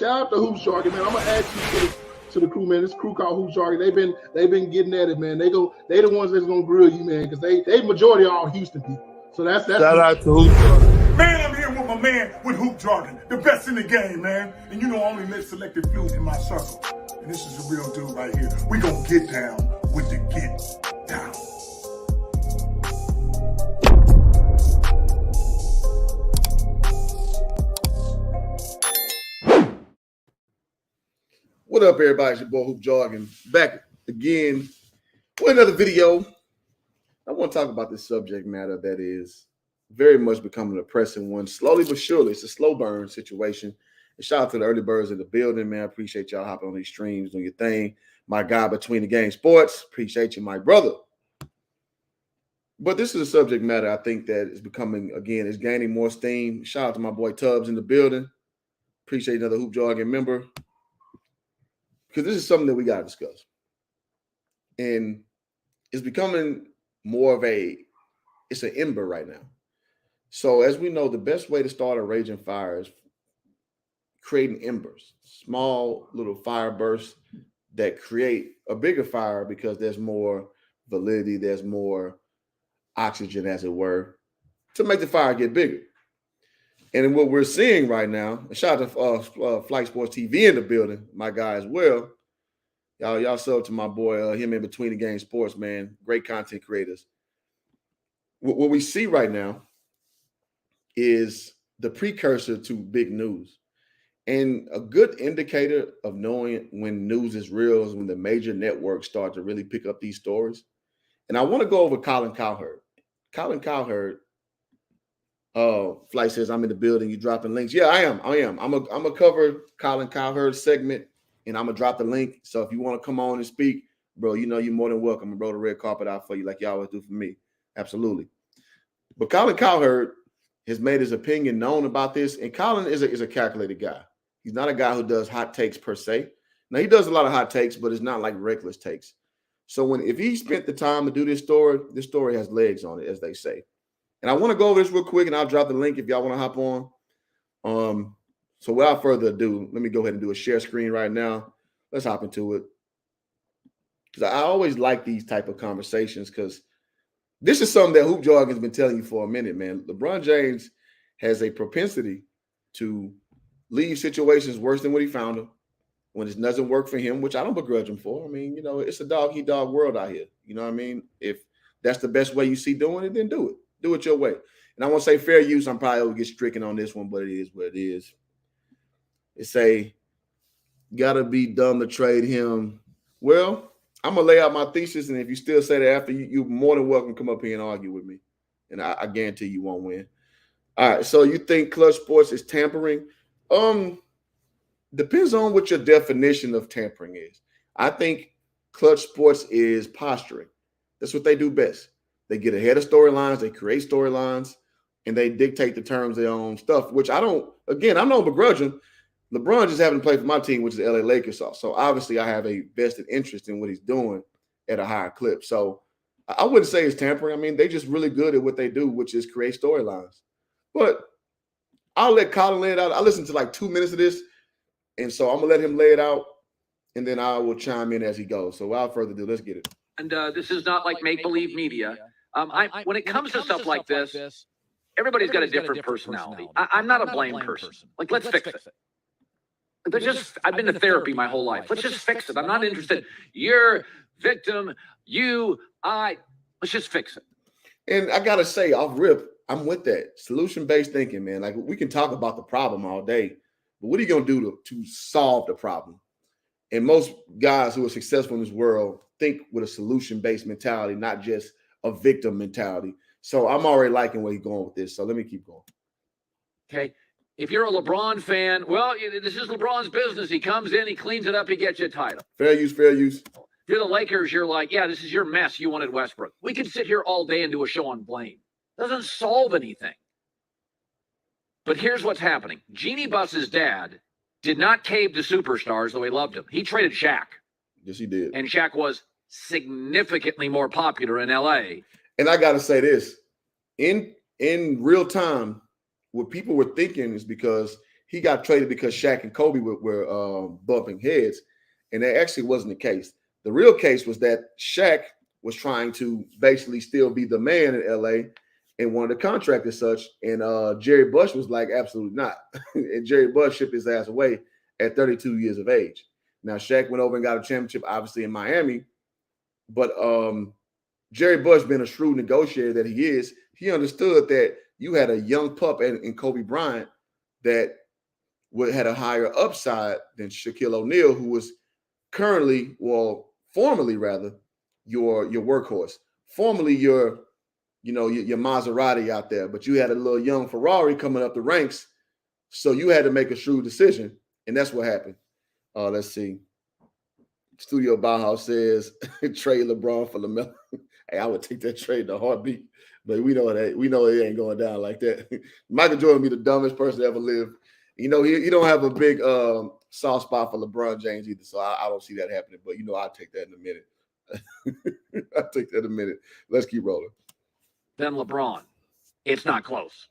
shout out to Hoop Jargon, man. I'm gonna add you to the crew, man. This crew called Hoop Jargon. They've been getting at it, man. They the ones that's gonna grill you, man, because they majority are all Houston people. So that's shout out to Hoop Jargon. Man, I'm here with my man with Hoop Jargon, the best in the game, man. And you know I only let selected few in my circle. And this is a real dude right here. We gonna get down with the get down. What up, everybody? It's your boy Hoop Jargon back again with another video. I want to talk about this subject matter that is very much becoming a pressing one, slowly but surely. It's a slow burn situation. And shout out to the early birds in the building, man. I appreciate y'all hopping on these streams, doing your thing. My guy between the game sports, appreciate you, my brother. But this is a subject matter I think that is becoming, again, is gaining more steam. Shout out to my boy Tubbs in the building. Appreciate another Hoop Jargon member. Because this is something that we got to discuss. And it's becoming more of it's an ember right now. So as we know, the best way to start a raging fire is creating embers, small little fire bursts that create a bigger fire because there's more validity, there's more oxygen, as it were, to make the fire get bigger. And what we're seeing right now, and shout out to Flight Sports TV in the building, my guy as well. Y'all sub to my boy, him in between the game sports, man. Great content creators. What we see right now is the precursor to big news. And a good indicator of knowing when news is real is when the major networks start to really pick up these stories. And I want to go over Collin Cowherds. Collin Cowherds, Flight says, I'm in the building. You dropping links. Yeah, I am. I'm a cover Collin Cowherds segment, and I'm going to drop the link. So if you want to come on and speak, bro, you know you're more than welcome. I'm going to roll the red carpet out for you like you always do for me. Absolutely. But Collin Cowherds has made his opinion known about this, and Collin is a calculated guy. He's not a guy who does hot takes per se. Now, he does a lot of hot takes, but it's not like reckless takes. So if he spent the time to do this story has legs on it, as they say. And I want to go over this real quick, and I'll drop the link if y'all want to hop on. So without further ado, let me go ahead and do a share screen right now. Let's hop into it. Because I always like these type of conversations because this is something that Hoop Jargon's been telling you for a minute, man. LeBron James has a propensity to leave situations worse than what he found them when it doesn't work for him, which I don't begrudge him for. I mean, you know, it's a dog-eat-dog world out here. You know what I mean? If that's the best way you see doing it, then do it. Do it your way. And I want to say fair use. I'm probably going to get stricken on this one, but it is what it is. It got to be dumb to trade him. Well, I'm going to lay out my thesis, and if you still say that after, you're more than welcome to come up here and argue with me. And I guarantee you won't win. All right, so you think Clutch Sports is tampering? Depends on what your definition of tampering is. I think Clutch Sports is posturing. That's what they do best. They get ahead of storylines, they create storylines, and they dictate the terms of their own stuff, which I don't begrudge them. LeBron just having to play for my team, which is the LA Lakers. So obviously I have a vested interest in what he's doing at a higher clip. So I wouldn't say it's tampering. I mean, they're just really good at what they do, which is create storylines. But I'll let Collin lay it out. I listened to like 2 minutes of this, and so I'm going to let him lay it out, and then I will chime in as he goes. So without further ado, let's get it. And this is not like make-believe media. When it comes to stuff like this, everybody's got a different personality. I'm not a blame person. Like, let's fix it. I've been to therapy my whole life. Let's just fix it. I'm not interested. You're victim. Let's just fix it. And I got to say, off rip, I'm with that. Solution-based thinking, man. Like, we can talk about the problem all day, but what are you going to do to solve the problem? And most guys who are successful in this world think with a solution-based mentality, not just a victim mentality. So I'm already liking where he's going with this. So let me keep going. Okay. If you're a LeBron fan, well, this is LeBron's business. He comes in, he cleans it up, he gets you a title. Fair use, fair use. If you're the Lakers, you're like, yeah, this is your mess. You wanted Westbrook. We could sit here all day and do a show on blame. Doesn't solve anything. But here's what's happening. Jeannie Buss's dad did not cave to superstars, though he loved him. He traded Shaq. Yes, he did. And Shaq was significantly more popular in L.A. And I got to say this. In real time, what people were thinking is because he got traded because Shaq and Kobe were bumping heads, and that actually wasn't the case. The real case was that Shaq was trying to basically still be the man in LA and wanted a contract as such, and Jerry Buss was like, absolutely not. And Jerry Buss shipped his ass away at 32 years of age. Now, Shaq went over and got a championship, obviously, in Miami, but Jerry Buss, being a shrewd negotiator that he is, he understood that you had a young pup in Kobe Bryant that had a higher upside than Shaquille O'Neal, who was formerly rather, your workhorse, formerly your Maserati out there, but you had a little young Ferrari coming up the ranks, so you had to make a shrewd decision, and that's what happened. Let's see. Studio Bauhaus says trade LeBron for LaMelo. Hey, I would take that trade in a heartbeat, but we know it ain't going down like that. Michael Jordan be the dumbest person to ever live. He don't have a big soft spot for LeBron James either, so I don't see that happening. But I'll take that in a minute. I'll take that in a minute. Let's keep rolling. Then LeBron. It's not close.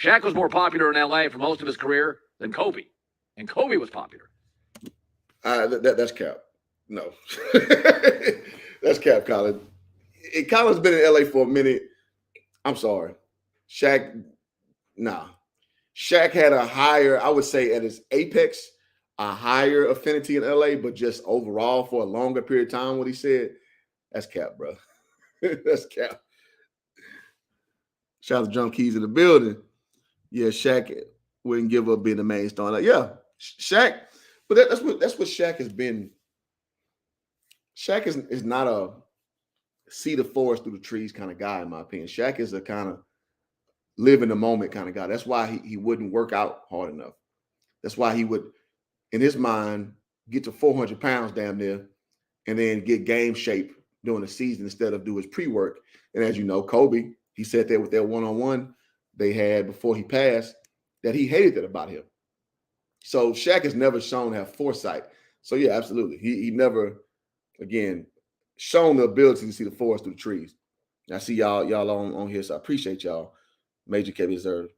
Shaq was more popular in LA for most of his career than Kobe, and Kobe was popular. That's cap. No, that's cap, Collin. Collin's been in LA for a minute. I'm sorry. Shaq had a higher, I would say at his apex, a higher affinity in LA, but just overall for a longer period of time, what he said, that's cap, bro. That's cap. Shout out to Drum Keys in the building. Yeah, Shaq wouldn't give up being the main star. Like, yeah, Shaq, but that's what Shaq has been. Shaq is not a see the forest through the trees kind of guy, in my opinion. Shaq is a kind of live in the moment kind of guy. That's why he wouldn't work out hard enough. That's why he would, in his mind, get to 400 pounds damn near and then get game shape during the season instead of do his pre-work. And as you know, Kobe, he said that with that one-on-one they had before he passed, that he hated that about him. So Shaq has never shown to have foresight. So yeah, absolutely. He never, again, shown the ability to see the forest through the trees. I see y'all on here, so I appreciate y'all. Major K reserve.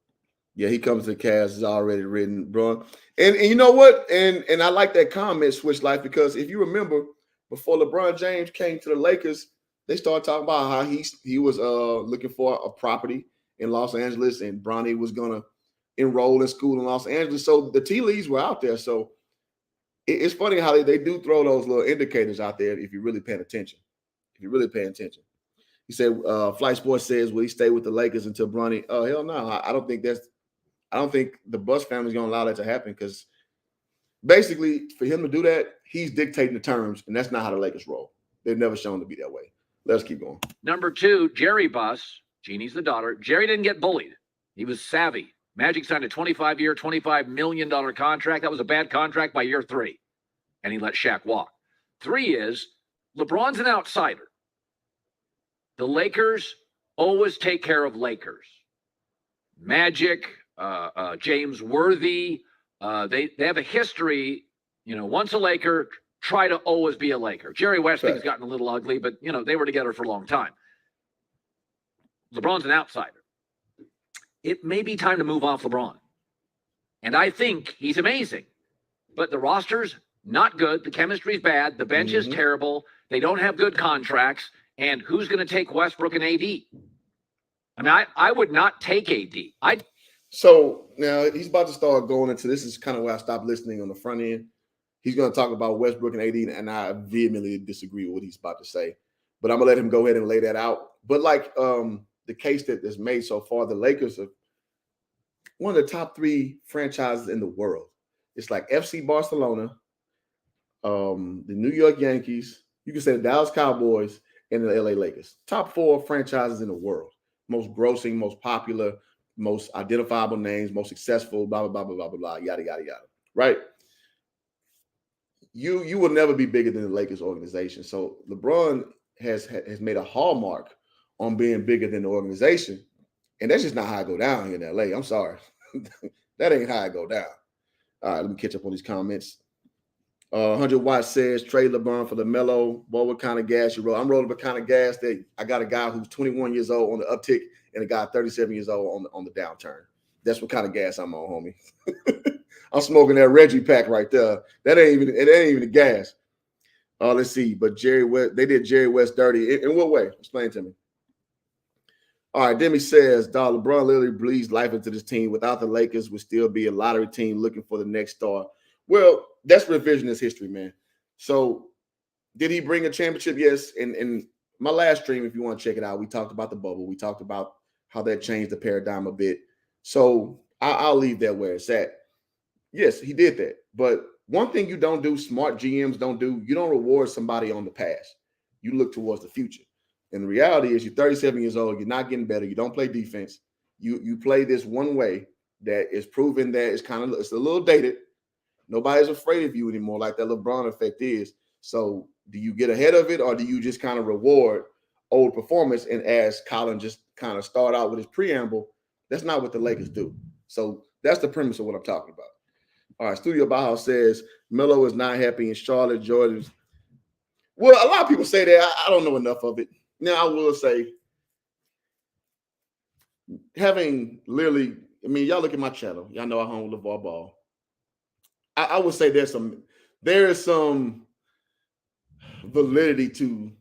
Yeah, he comes to the cast, is already written, bro. And you know what? And I like that comment, Switch Life, because if you remember, before LeBron James came to the Lakers, they started talking about how he was looking for a property in Los Angeles, and Bronny was gonna enroll in school in Los Angeles. So the tea leaves were out there. So it's funny how they do throw those little indicators out there if you're really paying attention. He said, Flight Sports says, will he stay with the Lakers until Bronny? Oh, hell no. I don't think the Buss family is going to allow that to happen, because basically for him to do that, he's dictating the terms, and that's not how the Lakers roll. They've never shown to be that way. Let's keep going. Number 2, Jerry Buss. Jeannie's the daughter. Jerry didn't get bullied. He was savvy. Magic signed a 25-year, $25 million contract. That was a bad contract by year 3, and he let Shaq walk. 3 is LeBron's an outsider. The Lakers always take care of Lakers. Magic, James Worthy, they have a history, once a Laker, try to always be a Laker. Jerry Westling's gotten a little ugly, but, they were together for a long time. LeBron's an outsider. It may be time to move off LeBron. And I think he's amazing. But the roster's not good. The chemistry's bad. The bench is terrible. They don't have good contracts. And who's going to take Westbrook and AD? I mean, I would not take AD. So now he's about to start going into this. Is kind of where I stopped listening on the front end. He's going to talk about Westbrook and AD, and I vehemently disagree with what he's about to say. But I'm going to let him go ahead and lay that out. But like the case that's made so far, the Lakers are one of the top 3 franchises in the world. It's like FC Barcelona, the New York Yankees, you can say the Dallas Cowboys, and the LA Lakers. Top 4 franchises in the world. Most grossing, most popular, most identifiable names, most successful, blah, blah, blah, blah, blah, blah, yada, yada, yada. Right? You will never be bigger than the Lakers organization. So LeBron has made a hallmark on being bigger than the organization. And that's just not how I go down here in LA. I'm sorry. That ain't how I go down. All right, let me catch up on these comments. 100 Watts says, trade LeBron for LaMelo. Boy, what kind of gas you roll? I'm rolling the kind of gas that I got a guy who's 21 years old on the uptick and a guy 37 years old on the downturn. That's what kind of gas I'm on, homie. I'm smoking that Reggie pack right there. It ain't even the gas. Let's see. But Jerry West, they did Jerry West dirty. In what way? Explain to me. All right, Demi says, dog, LeBron literally breathes life into this team. Without the Lakers, would still be a lottery team looking for the next star. Well, that's revisionist history, man. So did he bring a championship? Yes. And my last stream, if you want to check it out, we talked about the bubble. We talked about how that changed the paradigm a bit. So I'll leave that where it's at. Yes, he did that. But one thing you don't do, smart GMs don't do, you don't reward somebody on the past. You look towards the future. And the reality is you're 37 years old. You're not getting better. You don't play defense. You play this one way that is proven that it's a little dated. Nobody's afraid of you anymore like that LeBron effect is. So do you get ahead of it or do you just kind of reward old performance? And as Collin just kind of start out with his preamble, that's not what the Lakers do. So that's the premise of what I'm talking about. All right, Studio Bauhaus says Melo is not happy in Charlotte, Jordan's. Well, a lot of people say that. I don't know enough of it. Now, I will say, having literally, I mean, y'all look at my channel. Y'all know I hung with LeVar Ball. I would say there is some validity to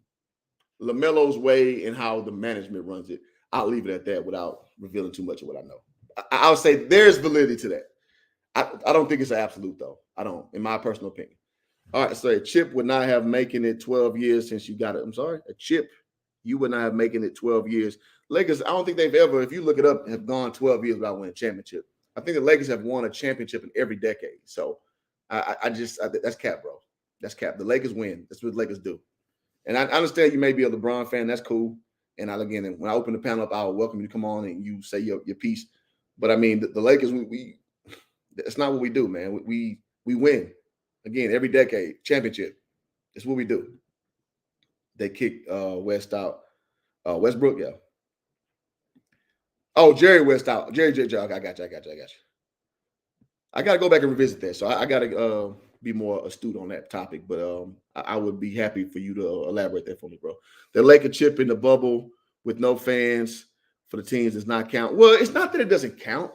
LaMelo's way and how the management runs it. I'll leave it at that without revealing too much of what I know. I'll say there's validity to that. I don't think it's an absolute, though. I don't, in my personal opinion. All right, so a Chip would not have making it 12 years since you got it. I'm sorry, a Chip, you would not have making it 12 years. Lakers, I don't think they've ever, if you look it up, have gone 12 years without winning a championship. I think the Lakers have won a championship in every decade. So that's cap, bro. That's cap. The Lakers win. That's what the Lakers do. And I understand you may be a LeBron fan. That's cool. And again, when I open the panel up, I'll welcome you to come on and you say your piece. But I mean, the Lakers, we that's not what we do, man. We win. Again, every decade, championship. That's what we do. They kick West out. Westbrook, yeah. Oh, Jerry West out. Jerry. I got you. I got to go back and revisit that. So I got to be more astute on that topic. But I would be happy for you to elaborate that for me, bro. The Laker chip in the bubble with no fans for the teams does not count. Well, it's not that it doesn't count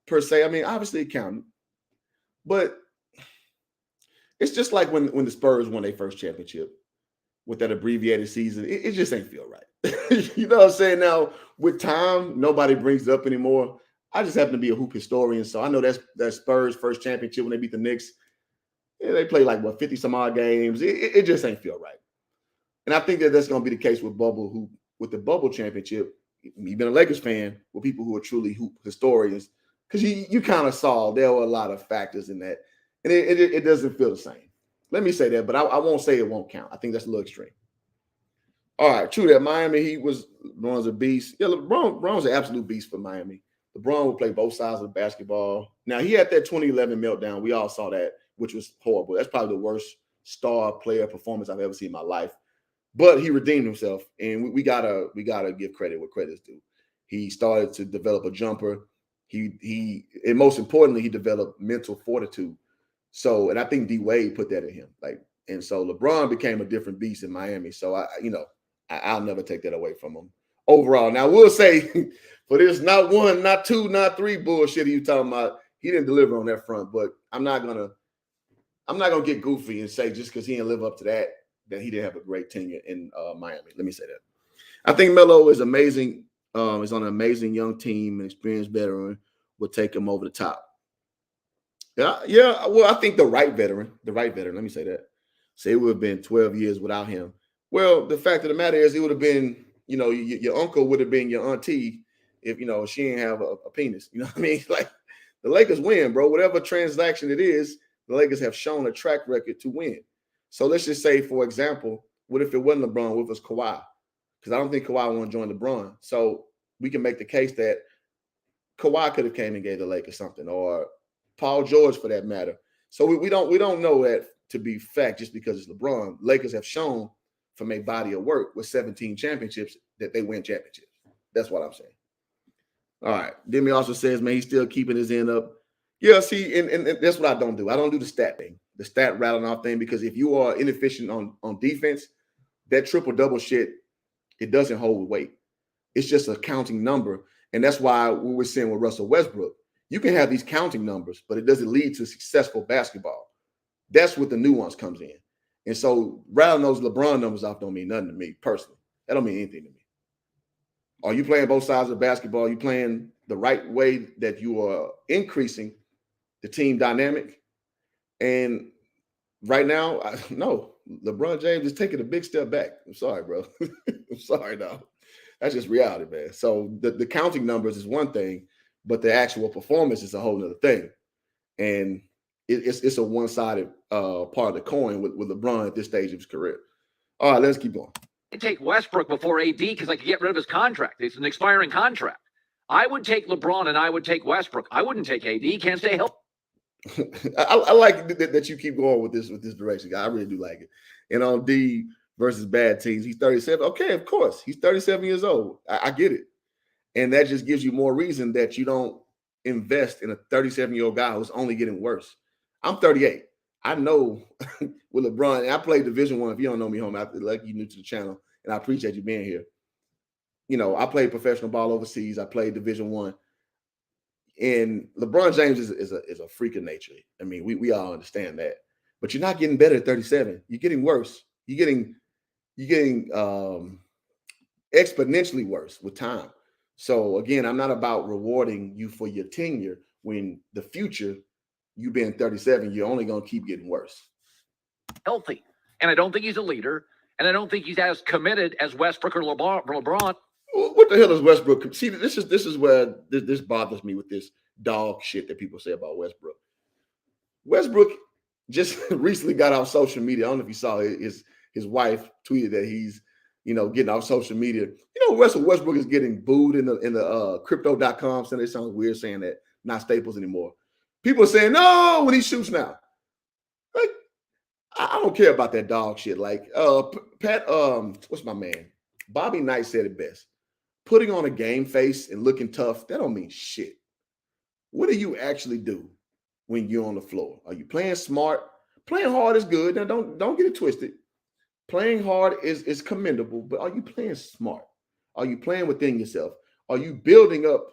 per se. I mean, obviously it counted. But it's just like when the Spurs won their first championship with that abbreviated season. It just ain't feel right. You know what I'm saying? Now, with time, nobody brings it up anymore. I just happen to be a hoop historian, so I know that's Spurs' first championship when they beat the Knicks. Yeah, they played 50 some odd games. It just ain't feel right. And I think that's going to be the case with with the bubble championship. You've been a Lakers fan with people who are truly hoop historians, because you kind of saw there were a lot of factors in that, and it doesn't feel the same. Let me say that, but I won't say it won't count. I think that's a little extreme. All right, true that. Miami Heat LeBron's a beast. Yeah, LeBron's an absolute beast for Miami. LeBron would play both sides of the basketball. Now, he had that 2011 meltdown. We all saw that, which was horrible. That's probably the worst star player performance I've ever seen in my life. But he redeemed himself, and we gotta give credit where credit's due. He started to develop a jumper. He and most importantly, he developed mental fortitude. So, and I think D Wade put that in him. And so LeBron became a different beast in Miami. So I'll never take that away from him. Overall, now we'll say for this not one, not two, not three bullshit you talking about, he didn't deliver on that front. But I'm not gonna get goofy and say just because he didn't live up to that he didn't have a great tenure in Miami. Let me say that. I think Melo is amazing. Is on an amazing young team, an experienced veteran will take him over the top. Yeah. Well, I think the right veteran. Let me say that. So it would have been 12 years without him. Well, the fact of the matter is, it would have been, your uncle would have been your auntie if, she didn't have a penis. You know what I mean? The Lakers win, bro. Whatever transaction it is, the Lakers have shown a track record to win. So let's just say, for example, what if it wasn't LeBron, what if it was Kawhi? Because I don't think Kawhi want to join LeBron. So we can make the case that Kawhi could have came and gave the Lakers something, or Paul George for that matter. So we don't know that to be fact just because it's LeBron. Lakers have shown from a body of work with 17 championships that they win championships. That's what I'm saying. All right. Demi also says, man, he's still keeping his end up. Yeah, see, and that's what I don't do. I don't do the stat thing, the stat rattling off thing, because if you are inefficient on defense, that triple-double shit, it doesn't hold weight. It's just a counting number. And that's why we were saying with Russell Westbrook, you can have these counting numbers, but it doesn't lead to successful basketball. That's what the nuance comes in. And so rounding those LeBron numbers off don't mean nothing to me personally. That don't mean anything to me. Are you playing both sides of basketball? Are you playing the right way that you are increasing the team dynamic? And right now, no. LeBron James is taking a big step back. I'm sorry, bro. I'm sorry, no. That's just reality, man. So the counting numbers is one thing, but the actual performance is a whole nother thing. And it's a one-sided part of the coin with LeBron at this stage of his career. All right, let's keep going. I'd take Westbrook before AD because I could get rid of his contract. It's an expiring contract. I would take LeBron and I would take Westbrook. I wouldn't take AD. He can't stay healthy. I like that you keep going with this direction. I really do like it. And on D versus bad teams, he's 37. Okay, of course. He's 37 years old. I get it. And that just gives you more reason that you don't invest in a 37-year-old guy who's only getting worse. I'm 38. I know with LeBron, and I played Division I. If you don't know me, homie, like you new to the channel, and I appreciate you being here. You know, I played professional ball overseas. I played Division I. And LeBron James is a freak of nature. I mean, we all understand that. But you're not getting better at 37. You're getting worse. You're getting exponentially worse with time. So again, I'm not about rewarding you for your tenure when the future, you being 37, you're only going to keep getting worse. Healthy. And I don't think he's a leader. And I don't think he's as committed as Westbrook or LeBron. What the hell is Westbrook? See, this is where this bothers me with this dog shit that people say about Westbrook. Westbrook just recently got off social media. I don't know if you saw it. His wife tweeted that he's, getting off social media. Russell Westbrook is getting booed in the crypto.com. So it sounds weird saying that, not Staples anymore. People are saying, no, when he shoots now. Like, I don't care about that dog shit. Like, what's my man? Bobby Knight said it best. Putting on a game face and looking tough, that don't mean shit. What do you actually do when you're on the floor? Are you playing smart? Playing hard is good. Now, don't get it twisted. Playing hard is commendable, but are you playing smart? Are you playing within yourself? Are you building up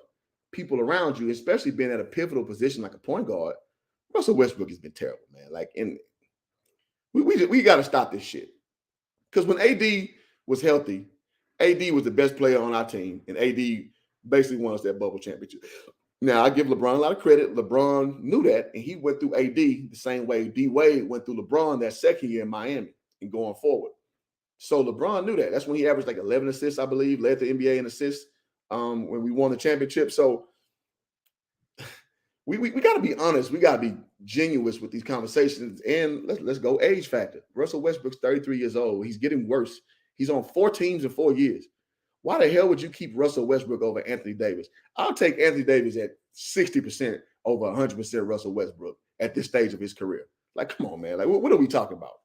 people around you, especially being at a pivotal position like a point guard? Russell Westbrook has been terrible, man. Like, and we got to stop this shit. Because when AD was healthy, AD was the best player on our team, and AD basically won us that bubble championship. Now, I give LeBron a lot of credit. LeBron knew that, and he went through AD the same way D-Wade went through LeBron that second year in Miami and going forward. So LeBron knew that. That's when he averaged like 11 assists, I believe, led the NBA in assists when we won the championship. So we got to be honest. We got to be genuine with these conversations, and let's go age factor. Russell Westbrook's 33 years old. He's getting worse. He's on 4 teams in 4 years. Why the hell would you keep Russell Westbrook over Anthony Davis? I'll take Anthony Davis at 60% over 100% Russell Westbrook at this stage of his career. Like, come on, man. Like, what are we talking about?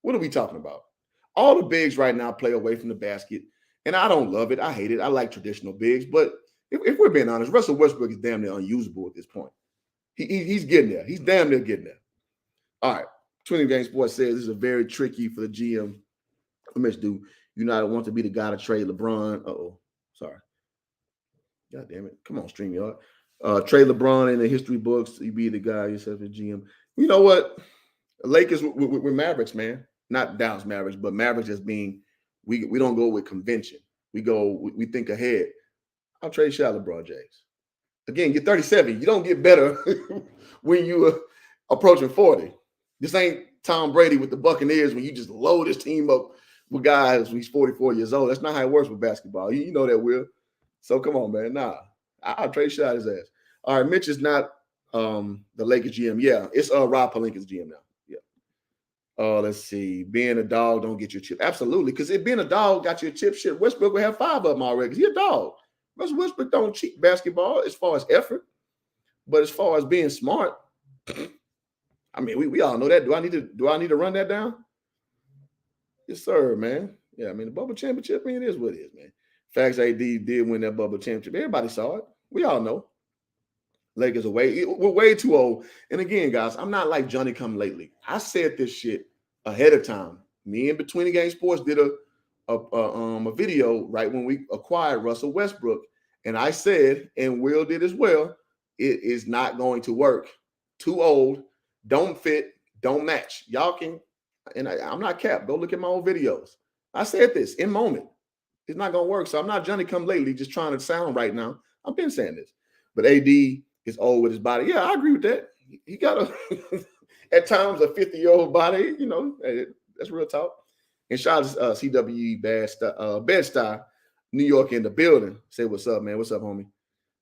What are we talking about? All the bigs right now play away from the basket, and I don't love it. I hate it. I like traditional bigs, but if we're being honest, Russell Westbrook is damn near unusable at this point. He's getting there. He's damn near getting there. All right. 20 Game Sports says this is a very tricky for the GM. Mitch, do you not want to be the guy to trade LeBron? Sorry. God damn it. Come on, StreamYard. Trade LeBron in the history books. You be the guy yourself as GM. You know what? Lakers, we're Mavericks, man. Not Dallas Mavericks, but Mavericks as being, we don't go with convention. We think ahead. I'll trade shot LeBron James. Again, you're 37. You don't get better when you're approaching 40. This ain't Tom Brady with the Buccaneers when you just load his team up with guys when he's 44 years old. That's not how it works with basketball. You know that, Will. So come on, man. Nah, I'll trade shot his ass. All right, Mitch is not the Lakers GM. Yeah, it's Rob Pelinka's GM now. Yeah. Let's see. Being a dog don't get you a chip. Absolutely, because if being a dog got you a chip, shit, Westbrook would have 5 of them already because he's a dog. Russell Westbrook don't cheat basketball as far as effort, but as far as being smart, I mean, we all know that. Do I need to run that down? Yes, sir, man. Yeah, I mean, the bubble championship, man, it is what it is, man. Facts, AD did win that bubble championship. Everybody saw it. We all know. Lakers we're way too old. And again, guys, I'm not like Johnny come lately. I said this shit ahead of time. Me and Between the Game Sports did a video right when we acquired Russell Westbrook, And I said, and Will did as well, it is not going to work. Too old, don't fit, don't match. Y'all can, and I'm not capped. Go look at my old videos. I said this in moment. It's not going to work. So I'm not Johnny come lately just trying to sound right now. I've been saying this. But AD is old with his body. Yeah, I agree with that. He got at times a 50-year-old body. You know, that's real talk. And shout out to CWE Bed-Stuy, New York in the building. Say what's up, man. What's up, homie?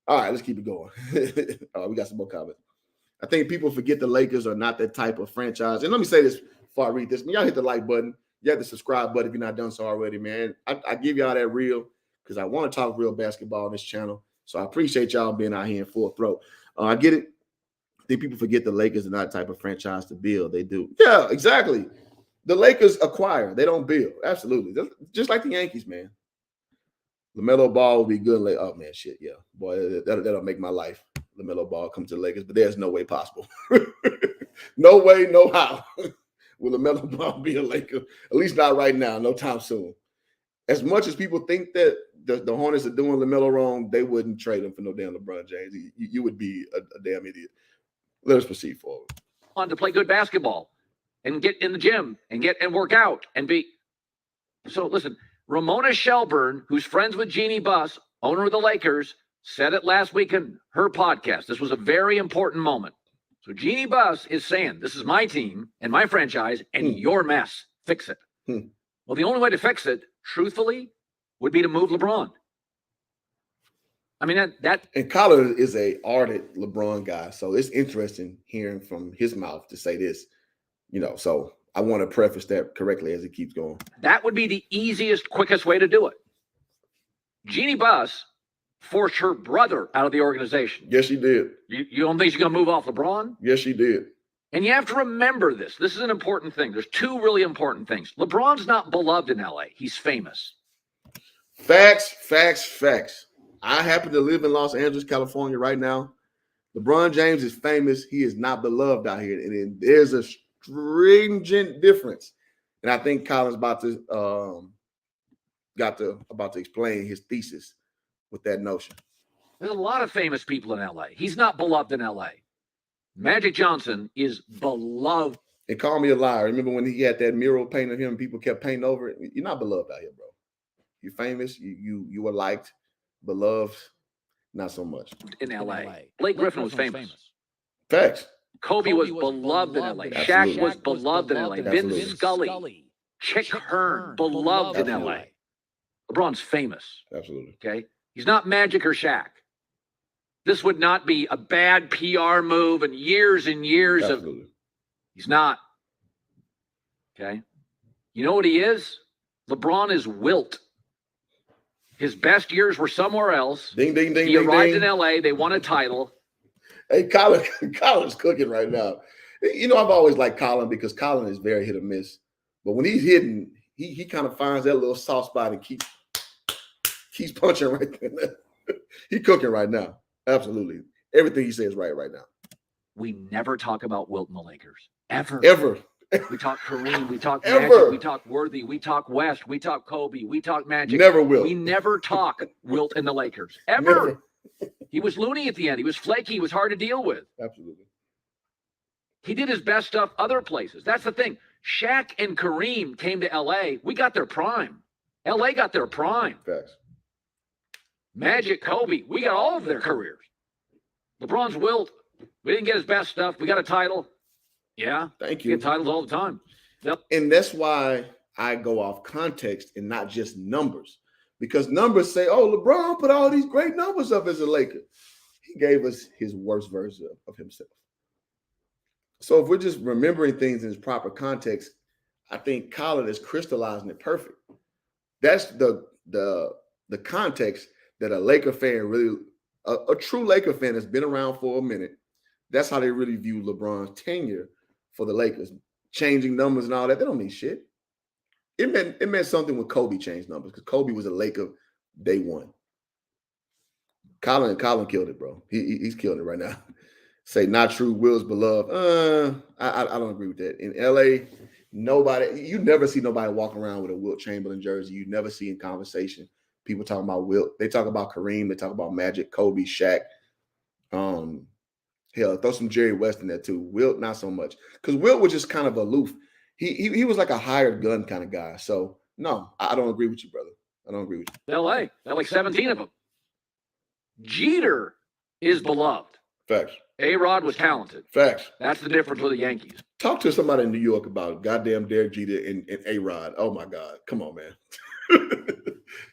All right, let's keep it going. All right, we got some more comments. I think people forget the Lakers are not that type of franchise. And let me say this before I read this. When y'all hit the like button, you have the subscribe button if you're not done so already, man. I give y'all that real because I want to talk real basketball on this channel. So I appreciate y'all being out here in full throat. I get it. I think people forget the Lakers are not the type of franchise to build. They do. Yeah, exactly. The Lakers acquire. They don't build. Absolutely. Just like the Yankees, man. LaMelo Ball will be good. Oh, man, shit, yeah. Boy, that'll make my life. LaMelo Ball come to the Lakers, but there's no way possible. No way, no how will LaMelo Ball be a Laker. At least not right now, no time soon. As much as people think that the Hornets are doing LaMelo wrong, they wouldn't trade him for no damn LeBron James. You would be a damn idiot. Let us proceed forward. On to play good basketball and get in the gym and work out and be. So listen, Ramona Shelburne, who's friends with Jeannie Buss, owner of the Lakers, said it last week in her podcast. This was a very important moment. So Jeannie Buss is saying, this is my team and my franchise and your mess. Fix it. Well, the only way to fix it, truthfully, would be to move LeBron. I mean, that and Collin is a ardent LeBron guy, so it's interesting hearing from his mouth to say this, you know. So I want to preface that correctly as it keeps going. That would be the easiest, quickest way to do it. Jeannie Buss forced her brother out of the organization. Yes, she did. You don't think she's going to move off LeBron? Yes, she did. And you have to remember this. This is an important thing. There's two really important things. LeBron's not beloved in LA. He's famous. Facts. I happen to live in Los Angeles, California right now. LeBron James is famous. He is not beloved out here. And there's a stringent difference. And I think Collin's about to explain his thesis with that notion. There's a lot of famous people in LA. He's not beloved in LA. Magic Johnson is beloved. And call me a liar. Remember when he had that mural painted of him and people kept painting over it? You're not beloved out here, bro. You're famous. You were liked, beloved, not so much. In LA. Blake Griffin was famous. Facts. Kobe was beloved in LA. Absolutely. Shaq was beloved in LA. Absolutely. Vince Scully, Chick Hearn, beloved in LA. LeBron's famous. Absolutely. Okay? He's not Magic or Shaq. This would not be a bad PR move and years Absolutely. of. He's not. Okay? You know what he is? LeBron is Wilt. His best years were somewhere else. Ding, ding, ding, he ding, arrived ding. in LA. They won a title. Hey, Collin's cooking right now. You know, I've always liked Collin because Collin is very hit or miss. But when he's hitting, he kind of finds that little soft spot and keeps punching right there. He's cooking right now. Absolutely. Everything he says right now. We never talk about Wilt and the Lakers. Ever. We talk Kareem. We talk Magic. We talk Worthy. We talk West. We talk Kobe. We talk Magic. Never will. We never talk Wilt and the Lakers. Ever. Never. He was loony at the end. He was flaky. He was hard to deal with. Absolutely. He did his best stuff other places. That's the thing. Shaq and Kareem came to LA. We got their prime. LA got their prime. Facts. Magic, Kobe, we got all of their careers. LeBron's Wilt. We didn't get his best stuff. We got a title. Yeah. Thank We you. get titles all the time. Yep. And that's why I go off context and not just numbers. Because numbers say, oh, LeBron put all these great numbers up as a Laker. He gave us his worst version of himself. So if we're just remembering things in its proper context, I think Collin is crystallizing it perfect. That's the context that a Laker fan really, a true Laker fan that's been around for a minute, that's how they really view LeBron's tenure for the Lakers. Changing numbers and all that, they don't mean shit. It meant something when Kobe changed numbers because Kobe was a Laker day one. Collin killed it, bro. He's killing it right now. Say not true. Will's beloved. I don't agree with that. In LA, you never see nobody walking around with a Wilt Chamberlain jersey. You never see in conversation. People talking about Wilt. They talk about Kareem. They talk about Magic, Kobe, Shaq. Hell, throw some Jerry West in there too. Wilt, not so much. Because Wilt was just kind of aloof. He was like a hired gun kind of guy. So, no, I don't agree with you, brother. I don't agree with you. LA, got like 17 of them. Jeter is beloved. Facts. A-Rod was talented. Facts. That's the difference with the Yankees. Talk to somebody in New York about goddamn Derek Jeter and A-Rod. Oh, my God. Come on, man.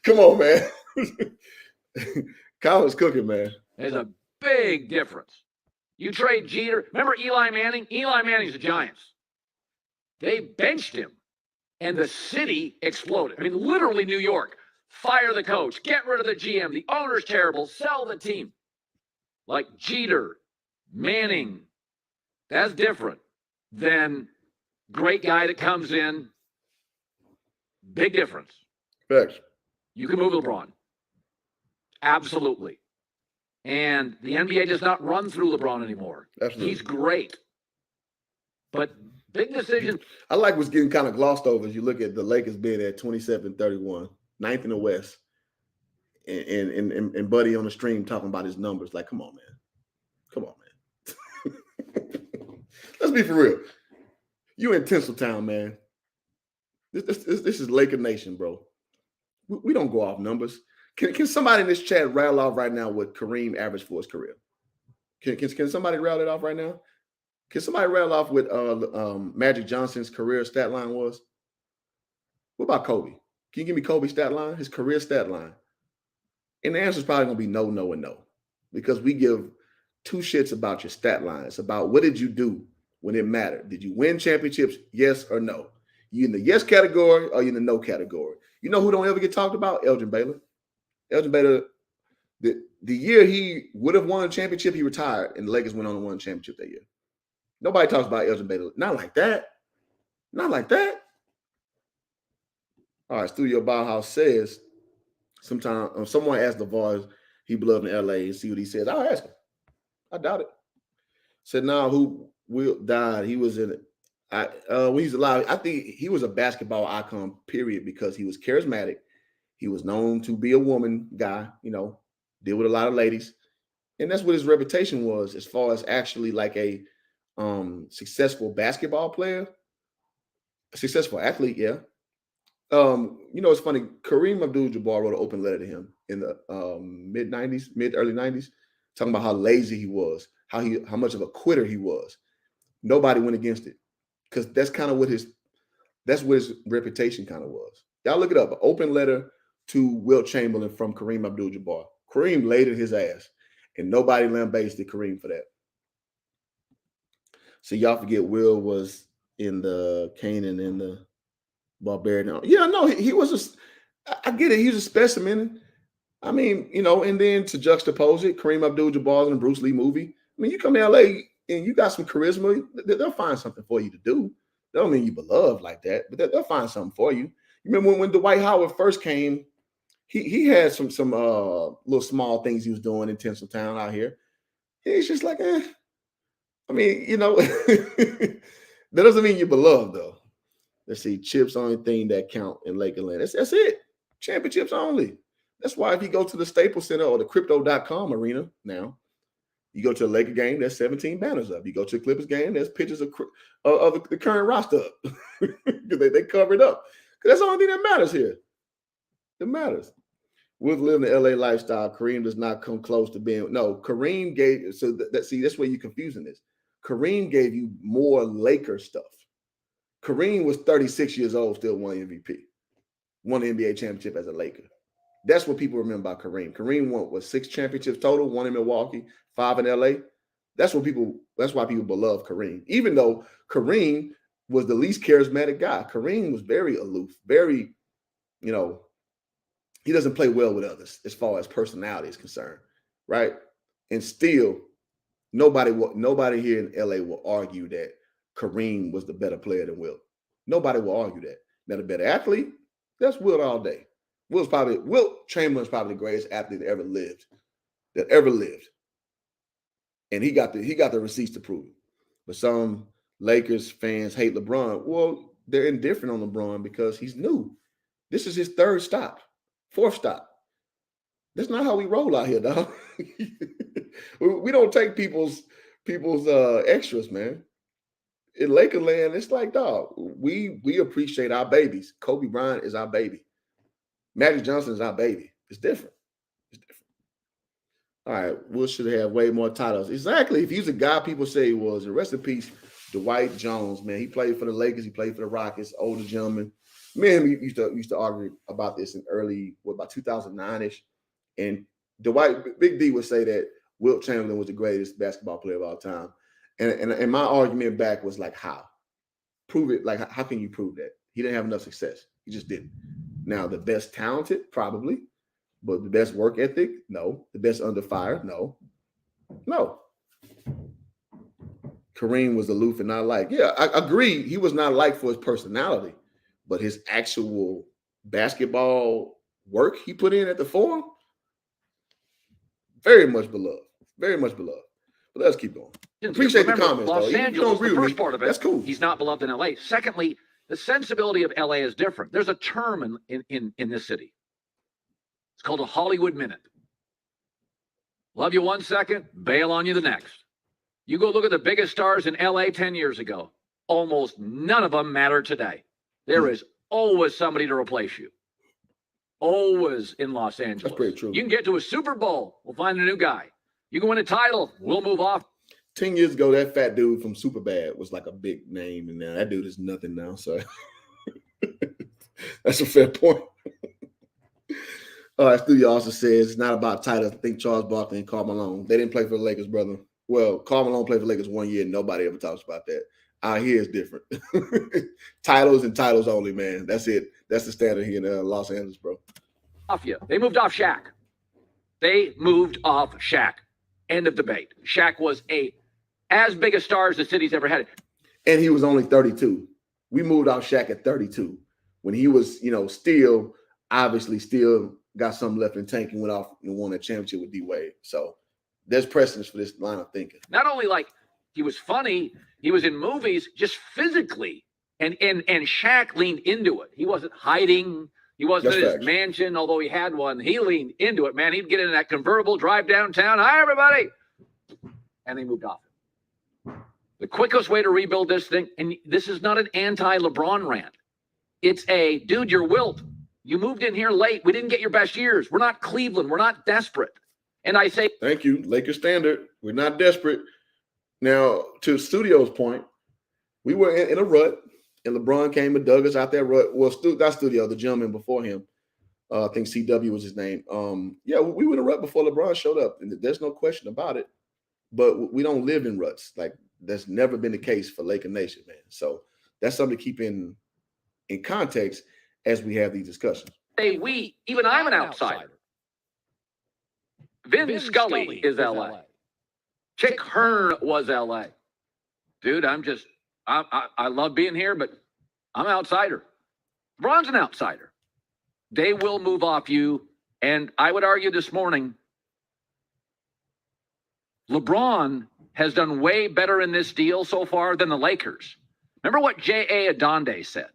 Come on, man. Colin's cooking, man. There's a big difference. You trade Jeter. Remember Eli Manning? Eli Manning's the Giants. They benched him, and the city exploded. I mean, literally New York. Fire the coach. Get rid of the GM. The owner's terrible. Sell the team. Like Jeter, Manning. That's different than great guy that comes in. Big difference. Facts. You can move LeBron. Absolutely. And the NBA does not run through LeBron anymore. Absolutely. He's great. But big decision. I like what's getting kind of glossed over as you look at the Lakers being at 27-31, ninth in the West, and Buddy on the stream talking about his numbers. Like, come on, man. Come on, man. Let's be for real. You in Tinseltown, man. This is Laker Nation, bro. We don't go off numbers. Can somebody in this chat rattle off right now what Kareem averaged for his career? Can somebody rattle it off right now? Can somebody rattle off what Magic Johnson's career stat line was? What about Kobe? Can you give me Kobe's stat line, his career stat line? And the answer is probably going to be no, no, and no. Because we give two shits about your stat lines, about what did you do when it mattered. Did you win championships, yes or no? You in the yes category or you in the no category? You know who don't ever get talked about? Elgin Baylor. Elgin Baylor, the year he would have won a championship, he retired, and the Lakers went on and won a championship that year. Nobody talks about Elgin Baylor. Not like that. Not like that. All right, Studio Bauhaus says, someone asked LeVar, he beloved in LA, and see what he says. I'll ask him. I doubt it. Said, no, who Wilt died. He was in it. When he's alive, I think he was a basketball icon, period, because he was charismatic. He was known to be a woman guy, deal with a lot of ladies. And that's what his reputation was as far as actually like a successful basketball player, a successful athlete, yeah. It's funny. Kareem Abdul-Jabbar wrote an open letter to him in the early 90s, talking about how lazy he was, how much of a quitter he was. Nobody went against it because that's kind of what his reputation kind of was. Y'all look it up. An open letter to Wilt Chamberlain from Kareem Abdul-Jabbar. Kareem laid his ass, and nobody lambasted Kareem for that. So y'all forget Will was in the Canaan and the Barbarian. Yeah, no, he was I get it. He's a specimen. I mean, and then to juxtapose it, Kareem Abdul-Jabbar in a Bruce Lee movie. I mean, you come to LA and you got some charisma, they'll find something for you to do. That don't mean you beloved like that, but they'll find something for you. You remember when Dwight Howard first came, he had some little small things he was doing in Tinseltown out here. He's just like, I mean, that doesn't mean you're beloved, though. Let's see, chips only thing that count in Lakerland. That's it. Championships only. That's why if you go to the Staples Center or the Crypto.com arena now, you go to a Laker game, there's 17 banners up. You go to a Clippers game, there's pictures of the current roster up. they cover it up. Because that's the only thing that matters here. It matters. With living the LA lifestyle, Kareem does not come close to being. No, Kareem gave. So that's where you're confusing this. Kareem gave you more Laker stuff. Kareem was 36 years old, still won MVP, won the NBA championship as a Laker. That's what people remember about Kareem. Kareem won 6 championships total, 1 in Milwaukee, 5 in LA. That's why people beloved Kareem. Even though Kareem was the least charismatic guy. Kareem was very aloof, very, he doesn't play well with others as far as personality is concerned, right? And still, nobody here in LA will argue that Kareem was the better player than Wilt. Nobody will argue that. Now, the better athlete, that's Wilt all day. Wilt Chamberlain's probably the greatest athlete that ever lived. And he got the receipts to prove it. But some Lakers fans hate LeBron. Well, they're indifferent on LeBron because he's new. This is his 4th stop. That's not how we roll out here, dog. We don't take people's extras, man. In Lakerland, it's like, dog, we appreciate our babies. Kobe Bryant is our baby. Magic Johnson is our baby. It's different. It's different. All right, Will should have way more titles. Exactly. If he's a guy people say he was, and rest in peace, Dwight Jones, man. He played for the Lakers. He played for the Rockets. Older gentleman. Me and him used to argue about this in about 2009-ish. And Big D would say that Wilt Chamberlain was the greatest basketball player of all time. And my argument back was like, how? Prove it. Like, how can you prove that? He didn't have enough success. He just didn't. Now, the best talented, probably. But the best work ethic? No. The best under fire? No. No. Kareem was aloof and not liked. Yeah, I agree. He was not liked for his personality. But his actual basketball work he put in at the Forum, very much beloved. Very much beloved. But let's keep going. Appreciate the comments, Los though. Angeles, the first part of it, that's cool. He's not beloved in LA. Secondly, the sensibility of LA is different. There's a term in this city. It's called a Hollywood minute. Love you 1 second, bail on you the next. You go look at the biggest stars in LA 10 years ago. Almost none of them matter today. There is always somebody to replace you. Always in Los Angeles. That's pretty true. You can get to a Super Bowl, we'll find a new guy. You can win a title, we'll move off. 10 years ago, that fat dude from Superbad was like a big name, and now that dude is nothing now. So that's a fair point. All right, Studio also says it's not about titles. I think Charles Barkley and Karl Malone. They didn't play for the Lakers, brother. Well, Karl Malone played for the Lakers 1 year, and nobody ever talks about that. Out here is different. Titles and titles only, man. That's it. That's the standard here in Los Angeles, bro. Off you. They moved off Shaq. They moved off Shaq. End of debate. Shaq was as big a star as the city's ever had. And he was only 32. We moved off Shaq at 32 when he was, still got something left in the tank and went off and won a championship with D Wade. So there's precedence for this line of thinking. Not only like he was funny, he was in movies just physically. And Shaq leaned into it. He wasn't hiding. He wasn't in his mansion, although he had one. He leaned into it, man. He'd get in that convertible, drive downtown. Hi, everybody. And they moved off it. The quickest way to rebuild this thing, and this is not an anti-LeBron rant. It's dude, you're Wilt. You moved in here late. We didn't get your best years. We're not Cleveland. We're not desperate. And I say, thank you, Lakers standard. We're not desperate. Now, to Studio's point, we were in a rut, and LeBron came and dug us out that rut. Well, that Studio, the gentleman before him, I think CW was his name. We were in a rut before LeBron showed up, and there's no question about it. But we don't live in ruts. Like, that's never been the case for Laker Nation, man. So that's something to keep in context as we have these discussions. Even I'm an outsider. Vin Scully is LA. Chick Hearn was LA. Dude, I love being here, but I'm an outsider. LeBron's an outsider. They will move off you. And I would argue this morning, LeBron has done way better in this deal so far than the Lakers. Remember what J.A. Adonde said?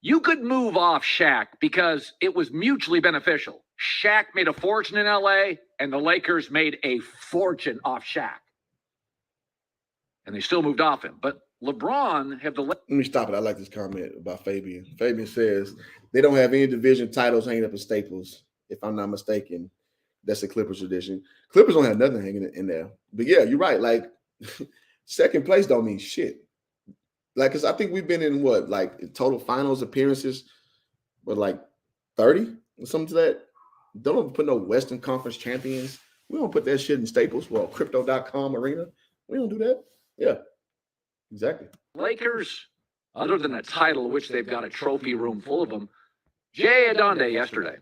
You could move off Shaq because it was mutually beneficial. Shaq made a fortune in L.A., and the Lakers made a fortune off Shaq. And they still moved off him. But LeBron have the... Let me stop it. I like this comment about Fabian. Fabian says, they don't have any division titles hanging up in Staples, if I'm not mistaken. That's a Clippers tradition. Clippers don't have nothing hanging in there. But yeah, you're right. Like, second place don't mean shit. Like, because I think we've been in total finals appearances, like 30 or something to that. Don't put no Western Conference champions. We don't put that shit in Staples. Well, Crypto.com arena. We don't do that. Yeah, exactly. Lakers, other than a title, which they've got a trophy room full of them, J.A. Adonde yesterday.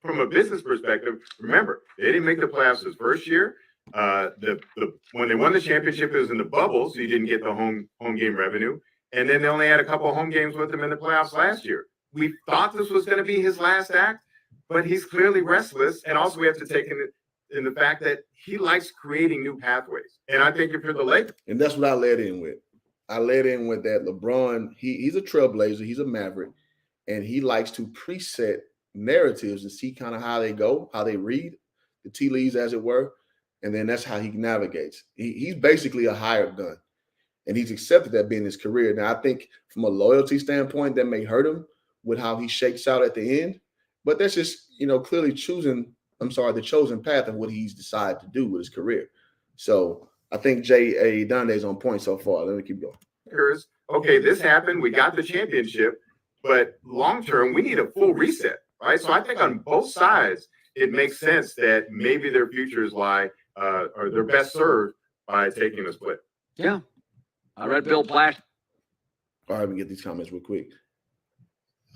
From a business perspective, remember, they didn't make the playoffs his first year. When they won the championship, it was in the bubble, so you didn't get the home game revenue. And then they only had a couple of home games with him in the playoffs last year. We thought this was going to be his last act, but he's clearly restless. And also we have to take in the fact that he likes creating new pathways. And I think if you're the Lakers. And that's what I led in with. I led in with that LeBron, he's a trailblazer. He's a maverick. And he likes to preset narratives and see kind of how they go, how they read the tea leaves, as it were. And then that's how he navigates. He's basically a hired gun. And he's accepted that being his career. Now, I think from a loyalty standpoint, that may hurt him with how he shakes out at the end. But that's just, clearly the chosen path of what he's decided to do with his career. So I think J.A. Donde's on point so far. Let me keep going. Okay, this happened. We got the championship. But long-term, we need a full reset, right? So I think on both sides, it makes sense that maybe their futures lie or they're best served by taking a split. Yeah. I read Bill Platt. All right, let me get these comments real quick.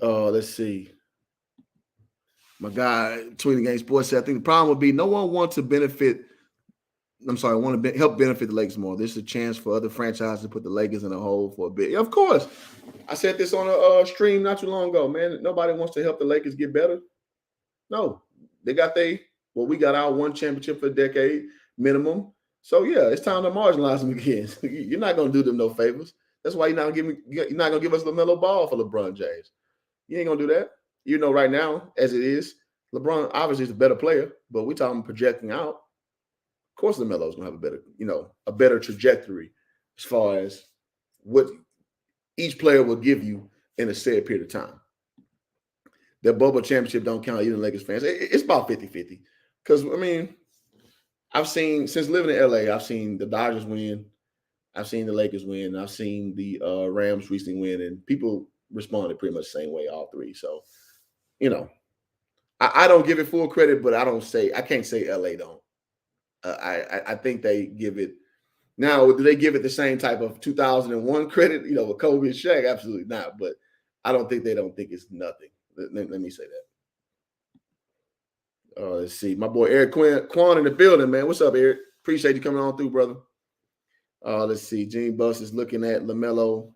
Let's see. My guy, Tweeting Game Sports, said, I think the problem would be no one wants to benefit. Help benefit the Lakers more. This is a chance for other franchises to put the Lakers in a hole for a bit. Of course. I said this on a stream not too long ago, man. Nobody wants to help the Lakers get better. No. They got we got our one championship for a decade minimum. So yeah, it's time to marginalize them again. You're not gonna do them no favors. That's why you're not gonna give us LaMelo Ball for LeBron James. You ain't gonna do that. Right now, as it is, LeBron obviously is a better player, but we're talking projecting out. Of course, LaMelo's gonna have a better trajectory as far as what each player will give you in a set period of time. The bubble championship don't count, even Lakers fans. It's about 50-50. Because I've seen, since living in LA, I've seen the Dodgers win. I've seen the Lakers win. I've seen the Rams recently win. And people responded pretty much the same way, all three. So, I don't give it full credit, but I can't say LA don't. I think they give it. Now, do they give it the same type of 2001 credit, with Kobe and Shaq? Absolutely not. But I don't think they don't think it's nothing. Let me say that. Let's see. My boy Eric Quan in the building, man. What's up, Eric? Appreciate you coming on through, brother. Let's see. Gene Buss is looking at LaMelo.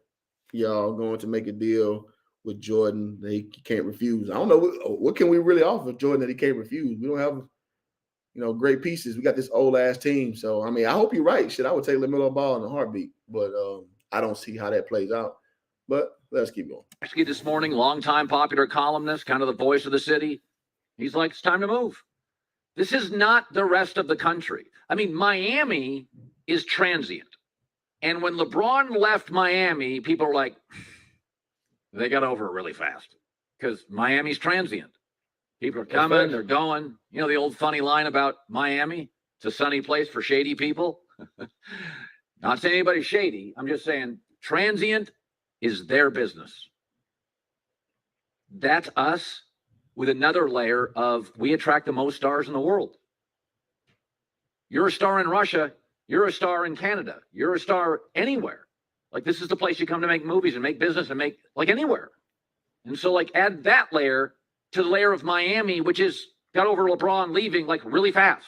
Y'all going to make a deal with Jordan that he can't refuse. I don't know. What can we really offer Jordan that he can't refuse? We don't have, great pieces. We got this old-ass team. So, I hope you're right. Shit, I would take LaMelo Ball in a heartbeat. But I don't see how that plays out. But let's keep going. This morning, longtime popular columnist, kind of the voice of the city. He's like, it's time to move. This is not the rest of the country. Miami is transient. And when LeBron left Miami, people are like, they got over it really fast because Miami's transient. People are coming, they're going. The old funny line about Miami, it's a sunny place for shady people. Not saying anybody's shady. I'm just saying transient is their business. That's us with another layer of we attract the most stars in the world. You're a star in Russia. You're a star in Canada. You're a star anywhere. This is the place you come to make movies and make business and make anywhere. And so add that layer to the layer of Miami, which is got over LeBron leaving really fast.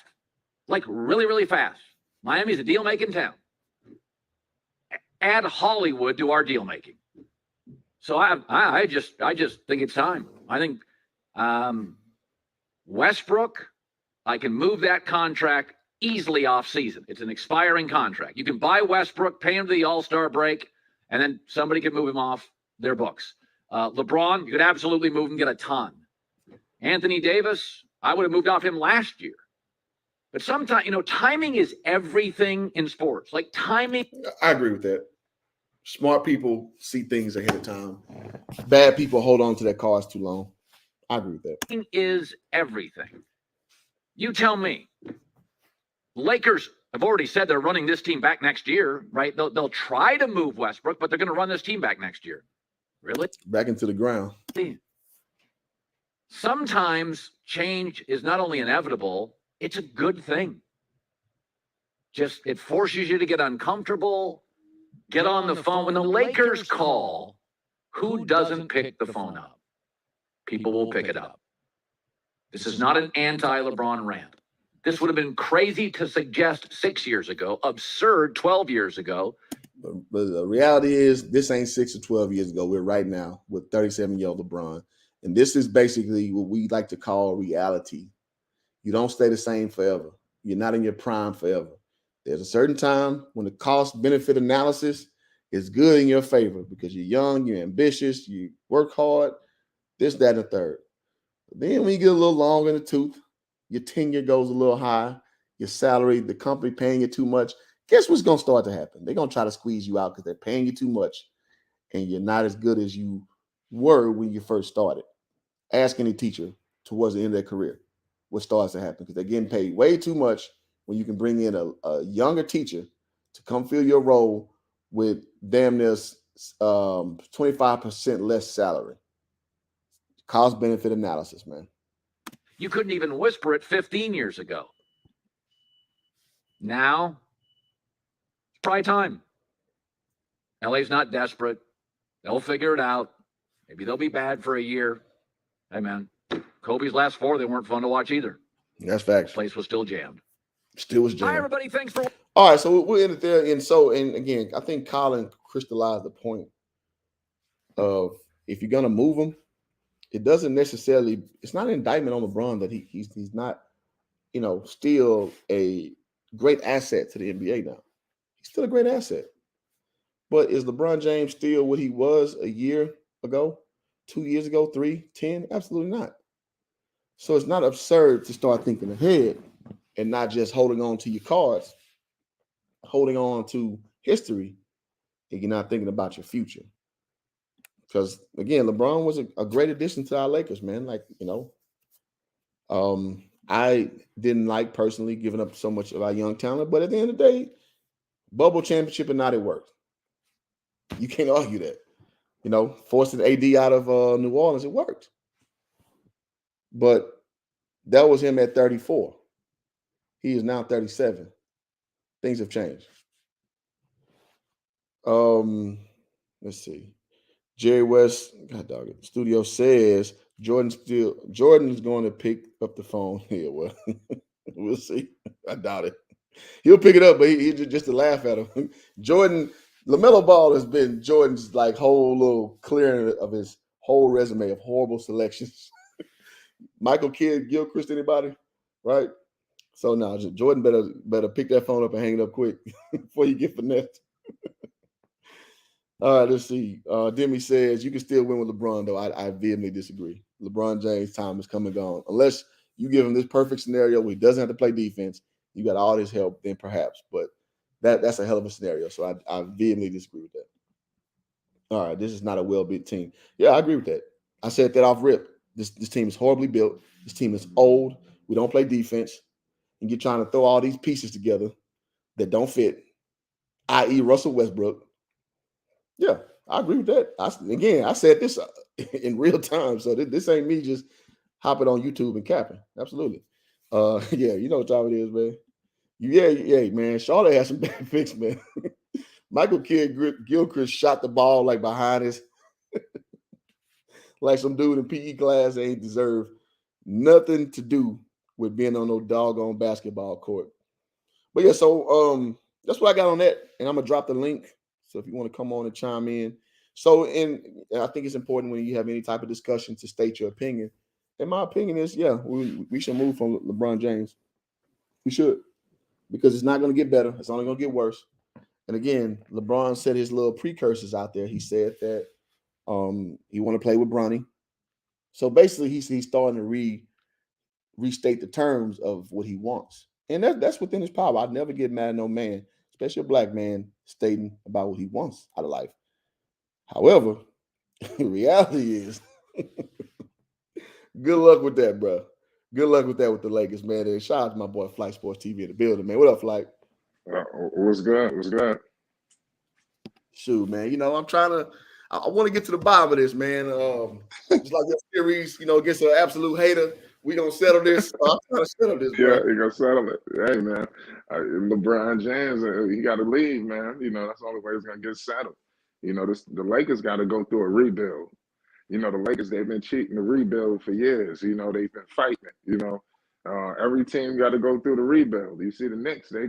Really, really fast. Miami's a deal-making town. Add Hollywood to our deal-making. So I just think it's time. I think Westbrook, I can move that contract easily off season. It's an expiring contract. You can buy Westbrook, pay him to the All-Star break, and then somebody can move him off their books. LeBron, you could absolutely move and get a ton. Anthony Davis, I would have moved off him last year. But sometimes, timing is everything in sports. Timing. I agree with that. Smart people see things ahead of time. Bad people hold on to their cars too long. I agree with that. Timing is everything. You tell me. Lakers have already said they're running this team back next year, right? They'll try to move Westbrook, but they're going to run this team back next year. Really? Back into the ground. Sometimes change is not only inevitable, it's a good thing. Just it forces you to get uncomfortable, get on the phone. When the Lakers call, who doesn't pick the phone up? People will pick it up. This is not an anti-LeBron rant. This would have been crazy to suggest 6 years ago, absurd 12 years ago. But the reality is this ain't 6 or 12 years ago. We're right now with 37-year-old LeBron. And this is basically what we like to call reality. You don't stay the same forever. You're not in your prime forever. There's a certain time when the cost-benefit analysis is good in your favor because you're young, you're ambitious, you work hard, this, that, and the third. Then when you get a little long in the tooth, your tenure goes a little high, your salary, the company paying you too much. Guess what's going to start to happen? They're going to try to squeeze you out because they're paying you too much and you're not as good as you were when you first started. Ask any teacher towards the end of their career what starts to happen because they're getting paid way too much when you can bring in a younger teacher to come fill your role with damn near 25% less salary. Cost benefit analysis, man. You couldn't even whisper it 15 years ago. Now, it's probably time. LA's not desperate. They'll figure it out. Maybe they'll be bad for a year. Hey, man, Kobe's last 4, they weren't fun to watch either. That's facts. The place was still jammed. Still was jammed. Hi, everybody. Thanks for. All right, so we'll end it there. And again, I think Collin crystallized the point of if you're gonna move him, it doesn't necessarily. It's not an indictment on LeBron that he's not, still a great asset to the NBA now. He's still a great asset, but is LeBron James still what he was a year ago, 2 years ago, 3, 10? Absolutely not. So it's not absurd to start thinking ahead and not just holding on to your cards, holding on to history, and you're not thinking about your future. Because again, LeBron was a great addition to our Lakers, man. I didn't like personally giving up so much of our young talent, but at the end of the day, bubble championship or not, it worked. You can't argue that. Forcing AD out of New Orleans, it worked. But that was him at 34. He is now 37. Things have changed. Let's see. Jerry West, God dog it. Studio says Jordan is going to pick up the phone here. Well, we'll see. I doubt it. He'll pick it up, but he just to laugh at him. Jordan, LaMelo Ball has been Jordan's whole little clearing of his whole resume of horrible selections. Michael Kidd, Gilchrist, anybody? Right? So now Jordan better pick that phone up and hang it up quick before you get finessed. All right, let's see. Demi says you can still win with LeBron, though. I vehemently disagree. LeBron James' time is come and gone. Unless you give him this perfect scenario where he doesn't have to play defense, you got all this help, then perhaps. But that's a hell of a scenario. So I vehemently disagree with that. All right, this is not a well-built team. Yeah, I agree with that. I said that off rip. This team is horribly built. This team is old. We don't play defense. And you're trying to throw all these pieces together that don't fit, i.e. Russell Westbrook. Yeah, I agree with that. I said this in real time, so this ain't me just hopping on YouTube and capping. Absolutely. Yeah, you know what time it is, man. Yeah, man. Charlotte has some bad picks, man. Michael Kidd Gilchrist shot the ball behind his, like some dude in PE class ain't deserve nothing to do with being on no doggone basketball court. But yeah, so that's what I got on that, and I'm gonna drop the link. So if you want to come on and chime in. So I think it's important when you have any type of discussion to state your opinion. And my opinion is, yeah, we should move from LeBron James. We should. Because it's not going to get better. It's only going to get worse. And again, LeBron said his little precursors out there. He said that he want to play with Bronny. So basically he's starting to restate the terms of what he wants. And that's within his power. I'd never get mad at no man, especially a black man, stating about what he wants out of life. However, the reality is, good luck with that, bro. Good luck with that with the Lakers, man. And shout out to my boy Flight Sports TV in the building, man. What up, Flight? What's good? What's good? Shoot, man. I want to get to the bottom of this, man. Just like your series, against an absolute hater. We gonna settle this. I'm trying to settle this, bro. Yeah, you gonna settle it. Hey, man. LeBron James, he got to leave, man. That's the only way it's gonna get settled. The Lakers got to go through a rebuild. The Lakers, they've been cheating to rebuild for years. They've been fighting it. Every team got to go through the rebuild. You see the Knicks, they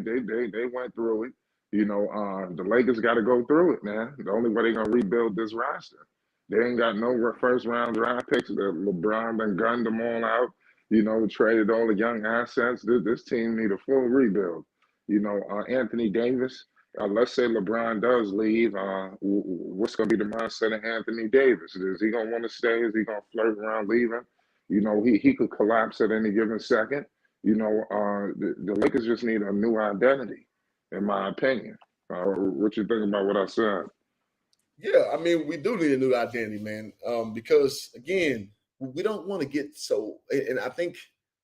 went through it. The Lakers got to go through it, man. The only way they're gonna rebuild this roster. They ain't got no first round draft picks. LeBron done gunned them all out. Traded all the young assets. This team need a full rebuild. Anthony Davis. Let's say LeBron does leave. What's going to be the mindset of Anthony Davis? Is he going to want to stay? Is he going to flirt around leaving? You know, he could collapse at any given second. You know, the Lakers just need a new identity, in my opinion. What you think about what I said? Yeah, I mean, we do need a new identity, man. Because again, we don't want to get so. And I think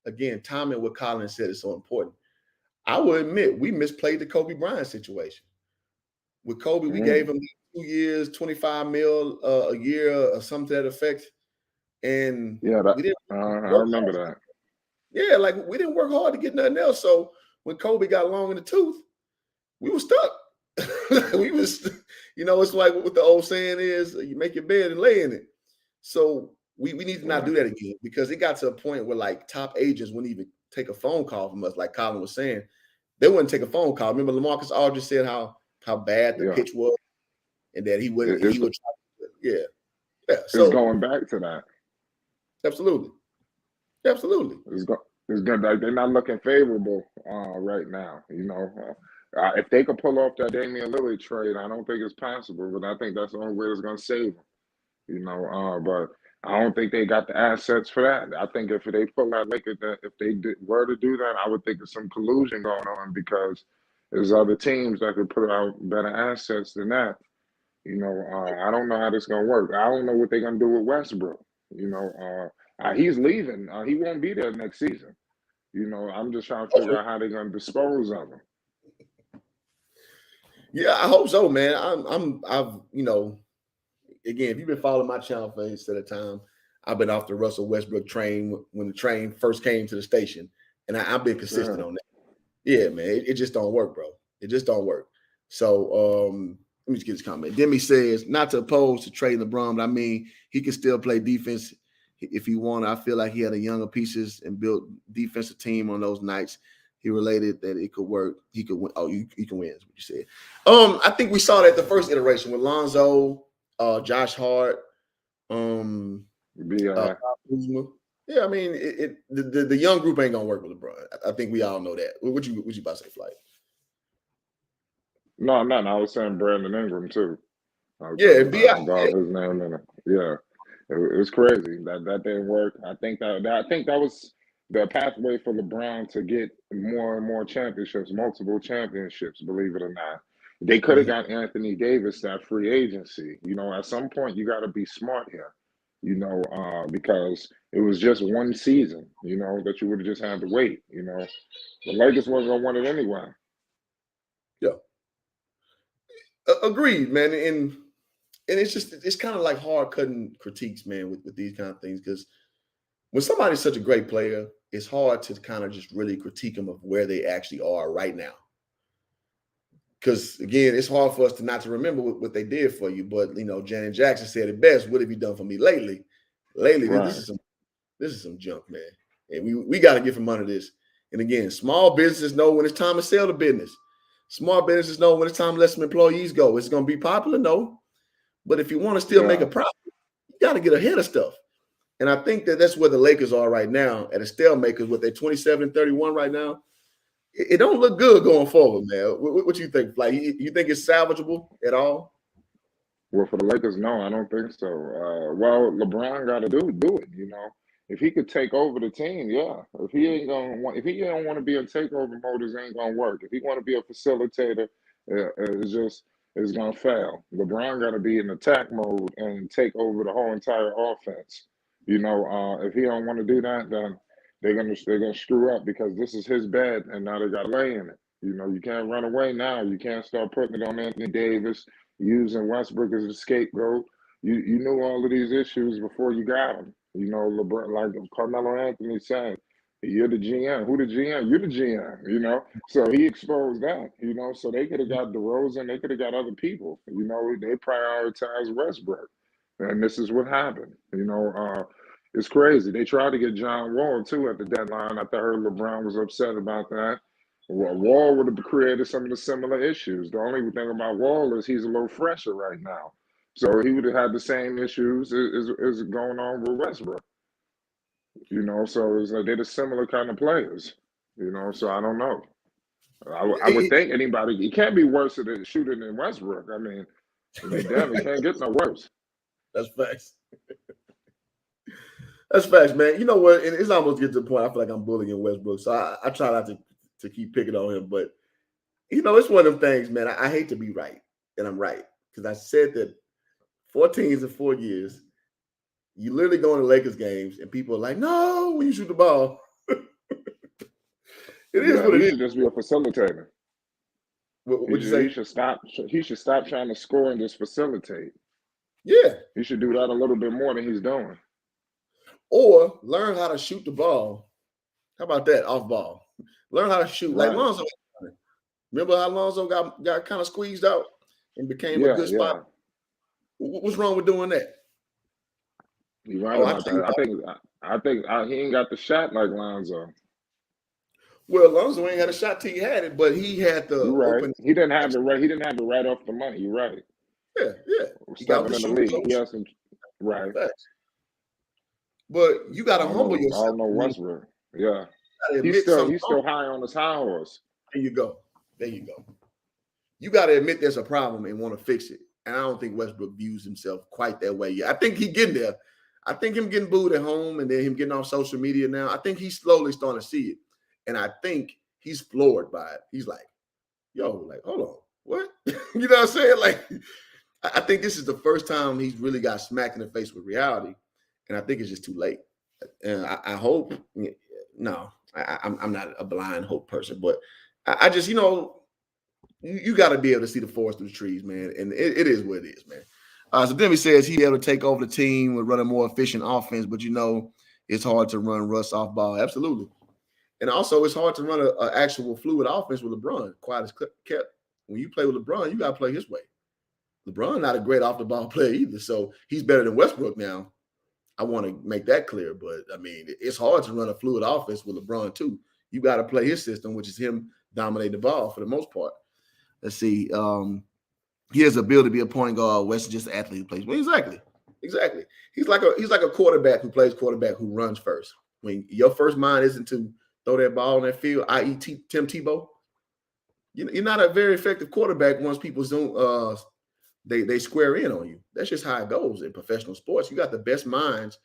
again, timing what Collin said is so important. I will admit we misplayed the Kobe Bryant situation. With Kobe, we gave him 2 years, 25 mil a year, or something to that effect, and Yeah, we didn't I work remember hard. that. Yeah, like we didn't work hard to get nothing else. So when Kobe got long in the tooth, we were stuck. We was, it's like what the old saying is: you make your bed and lay in it. So we need to not do that again, because it got to a point where like top agents wouldn't even take a phone call from us. Like Collin was saying, they wouldn't take a phone call. Remember, LaMarcus Aldridge said how bad the pitch was, and that he would It's try. Yeah. it's So going back to that. absolutely. It's good. Like, they're not looking favorable right now. If they could pull off that Damian Lillard trade, I don't think it's possible, but I think that's the only way it's going to save them. But I don't think they got the assets for that. I think if they pull that Lakers, if they were to do that, I would think there's some collusion going on, because there's other teams that could put out better assets than that. I don't know how this is going to work. I don't know what they're going to do with Westbrook. He's leaving. He won't be there next season. I'm just trying to figure out how they're going to dispose of him. Yeah, I hope so, man. I've again, if you've been following my channel for any set of time, I've been off the Russell Westbrook train when the train first came to the station, and I've been consistent on that. Yeah, man, it just don't work, bro. It just don't work. So let me just get this comment. Demi says, not to oppose to trade LeBron, but I mean, he can still play defense if he wanted. I feel like he had a younger pieces and built defensive team on those nights. He related that it could work. He could win. Oh, you can win is what you said. I think we saw that the first iteration with Lonzo, Josh Hart, Kuzma. Yeah, I mean, the young group ain't gonna work with LeBron. I think we all know that. What you about to say, Flight? No, I was saying Brandon Ingram too. Yeah, his name in it. Yeah, it was crazy that didn't work. I think that was the pathway for LeBron to get more and more championships, multiple championships. Believe it or not, they could have got Anthony Davis that free agency. At some point you got to be smart here. Because it was just one season. That you would have just had to wait. The Lakers wasn't gonna want it anyway. Yeah. Agreed, man. And it's kind of like hard cutting critiques, man, with these kind of things, because when somebody's such a great player, it's hard to kind of just really critique them of where they actually are right now. Because again, it's hard for us to remember what they did for you. But Janet Jackson said it best. What have you done for me lately? Lately, right. This is some junk, man. And we got to get from under this. And again, small businesses know when it's time to sell the business. Small businesses know when it's time to let some employees go. It's going to be popular, no. But if you want to still make a profit, you got to get ahead of stuff. And I think that's where the Lakers are right now at a stalemate, because with their 27-31 right now, it don't look good going forward, man. What you think? Like, you think it's salvageable at all? Well, for the Lakers, no, I don't think so. Well, LeBron got to do it. If he could take over the team, yeah. If he don't want to be in takeover mode, it ain't gonna work. If he want to be a facilitator, it's gonna fail. LeBron got to be in attack mode and take over the whole entire offense. If he don't want to do that, then they're gonna screw up, because this is his bed, and now they got to lay in it. You can't run away now. You can't start putting it on Anthony Davis, using Westbrook as a scapegoat. You knew all of these issues before you got them. LeBron, like Carmelo Anthony said, you're the GM. Who the GM? You're the GM, So he exposed that, So they could have got DeRozan. They could have got other people. They prioritized Westbrook. And this is what happened. It's crazy. They tried to get John Wall, too, at the deadline. I heard LeBron was upset about that. Well, Wall would have created some of the similar issues. The only thing about Wall is he's a little fresher right now. So he would have had the same issues as going on with Westbrook. So it's like they're the similar kind of players. So I don't know. I would think anybody, he can't be worse at shooting than Westbrook. I mean, damn, he can't get no worse. That's facts. That's facts, man. You know what? And it's almost getting to the point I feel like I'm bullying Westbrook, so I try not to keep picking on him. But it's one of them things, man. I hate to be right, and I'm right because I said that 4 teams in 4 years. You literally go into Lakers games, and people are like, "No, when you shoot the ball." It is what it He is. should just be a facilitator. What you say? He should stop. He should stop trying to score and just facilitate. Yeah. He should do that a little bit more than he's doing. Or learn how to shoot the ball. How about that? Off ball. Learn how to shoot. Right. Like Lonzo. Remember how Lonzo got kind of squeezed out and became a good spot? What's wrong with doing that? You're right about that. I think he ain't got the shot like Lonzo. Well, Lonzo ain't had a shot till he had it, but he had the open. He didn't have it right. He didn't have it right off the money. You're right. Yeah. He got in the league. He has some right. But you got to humble yourself. I don't know Westbrook. Yeah. He's still high on his high horse. There you go. You got to admit there's a problem and want to fix it. And I don't think Westbrook views himself quite that way yet. I think he's getting there. I think him getting booed at home and then him getting off social media now, I think he's slowly starting to see it. And I think he's floored by it. He's like, yo, like, hold on, what? You know what I'm saying? Like, I think this is the first time he's really got smacked in the face with reality. And I think it's just too late. And I hope, no, I'm not a blind hope person, but I just, you got to be able to see the forest through the trees, man. And it is what it is, man. So then he says he'd be able to take over the team with running more efficient offense, but it's hard to run Russ off ball. Absolutely. And also it's hard to run an actual fluid offense with LeBron. Quiet as kept. When you play with LeBron, you got to play his way. LeBron not a great off the ball player either. So he's better than Westbrook now. I want to make that clear. But I mean, it's hard to run a fluid offense with LeBron too. You got to play his system, which is him dominate the ball for the most part. Let's see. He has a ability to be a point guard. West is just an athlete who plays. Well, exactly. He's like a quarterback who plays quarterback who runs first. When your first mind isn't to throw that ball on that field, i.e. Tim Tebow, you're not a very effective quarterback once people don't they square in on you. That's just how it goes in professional sports. You got the best minds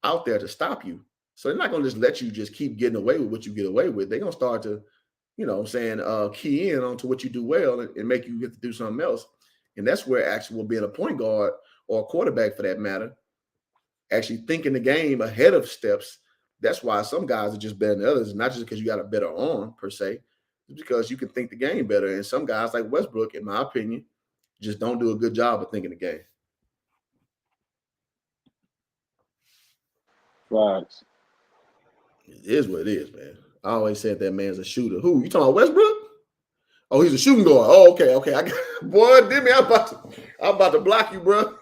out there to stop you. So they're not going to just let you just keep getting away with what you get away with. They're going to start to, key in onto what you do well and make you get to do something else. And that's where actually being a point guard or a quarterback for that matter, actually thinking the game ahead of steps. That's why some guys are just better than others, not just because you got a better arm per se, it's because you can think the game better. And some guys like Westbrook, in my opinion, just don't do a good job of thinking the game. Facts. It is what it is, man. I always said that man's a shooter. Who? You talking about Westbrook? Oh, he's a shooting guard. Oh, okay. Boy, Demi, I'm about to block you, bro.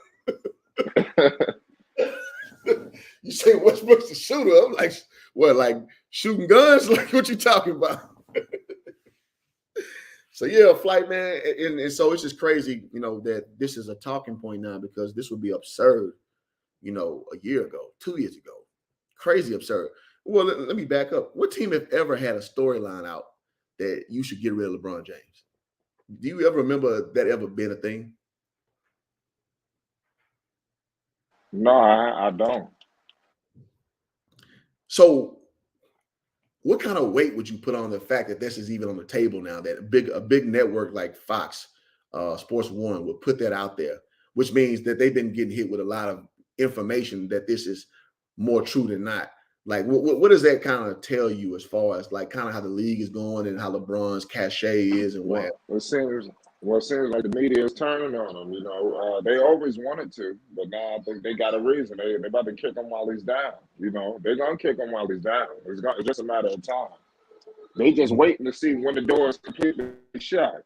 You say Westbrook's a shooter. I'm like, what, like shooting guns? Like, what you talking about? So, yeah, flight, man. And so it's just crazy, that this is a talking point now because this would be absurd, a year ago, 2 years ago. Crazy absurd. Well, let me back up. What team have ever had a storyline out that you should get rid of LeBron James? Do you ever remember that ever being a thing? No, I don't. So what kind of weight would you put on the fact that this is even on the table now, that a big network like Fox Sports 1 would put that out there, which means that they've been getting hit with a lot of information that this is more true than not. Like, what does that kind of tell you as far as like kind of how the league is going and how LeBron's cachet is and what? It seems like the media is turning on him. They always wanted to, but now I think they got a reason. They about to kick him while he's down. They're gonna kick him while he's down. It's just a matter of time. They just waiting to see when the door is completely shut,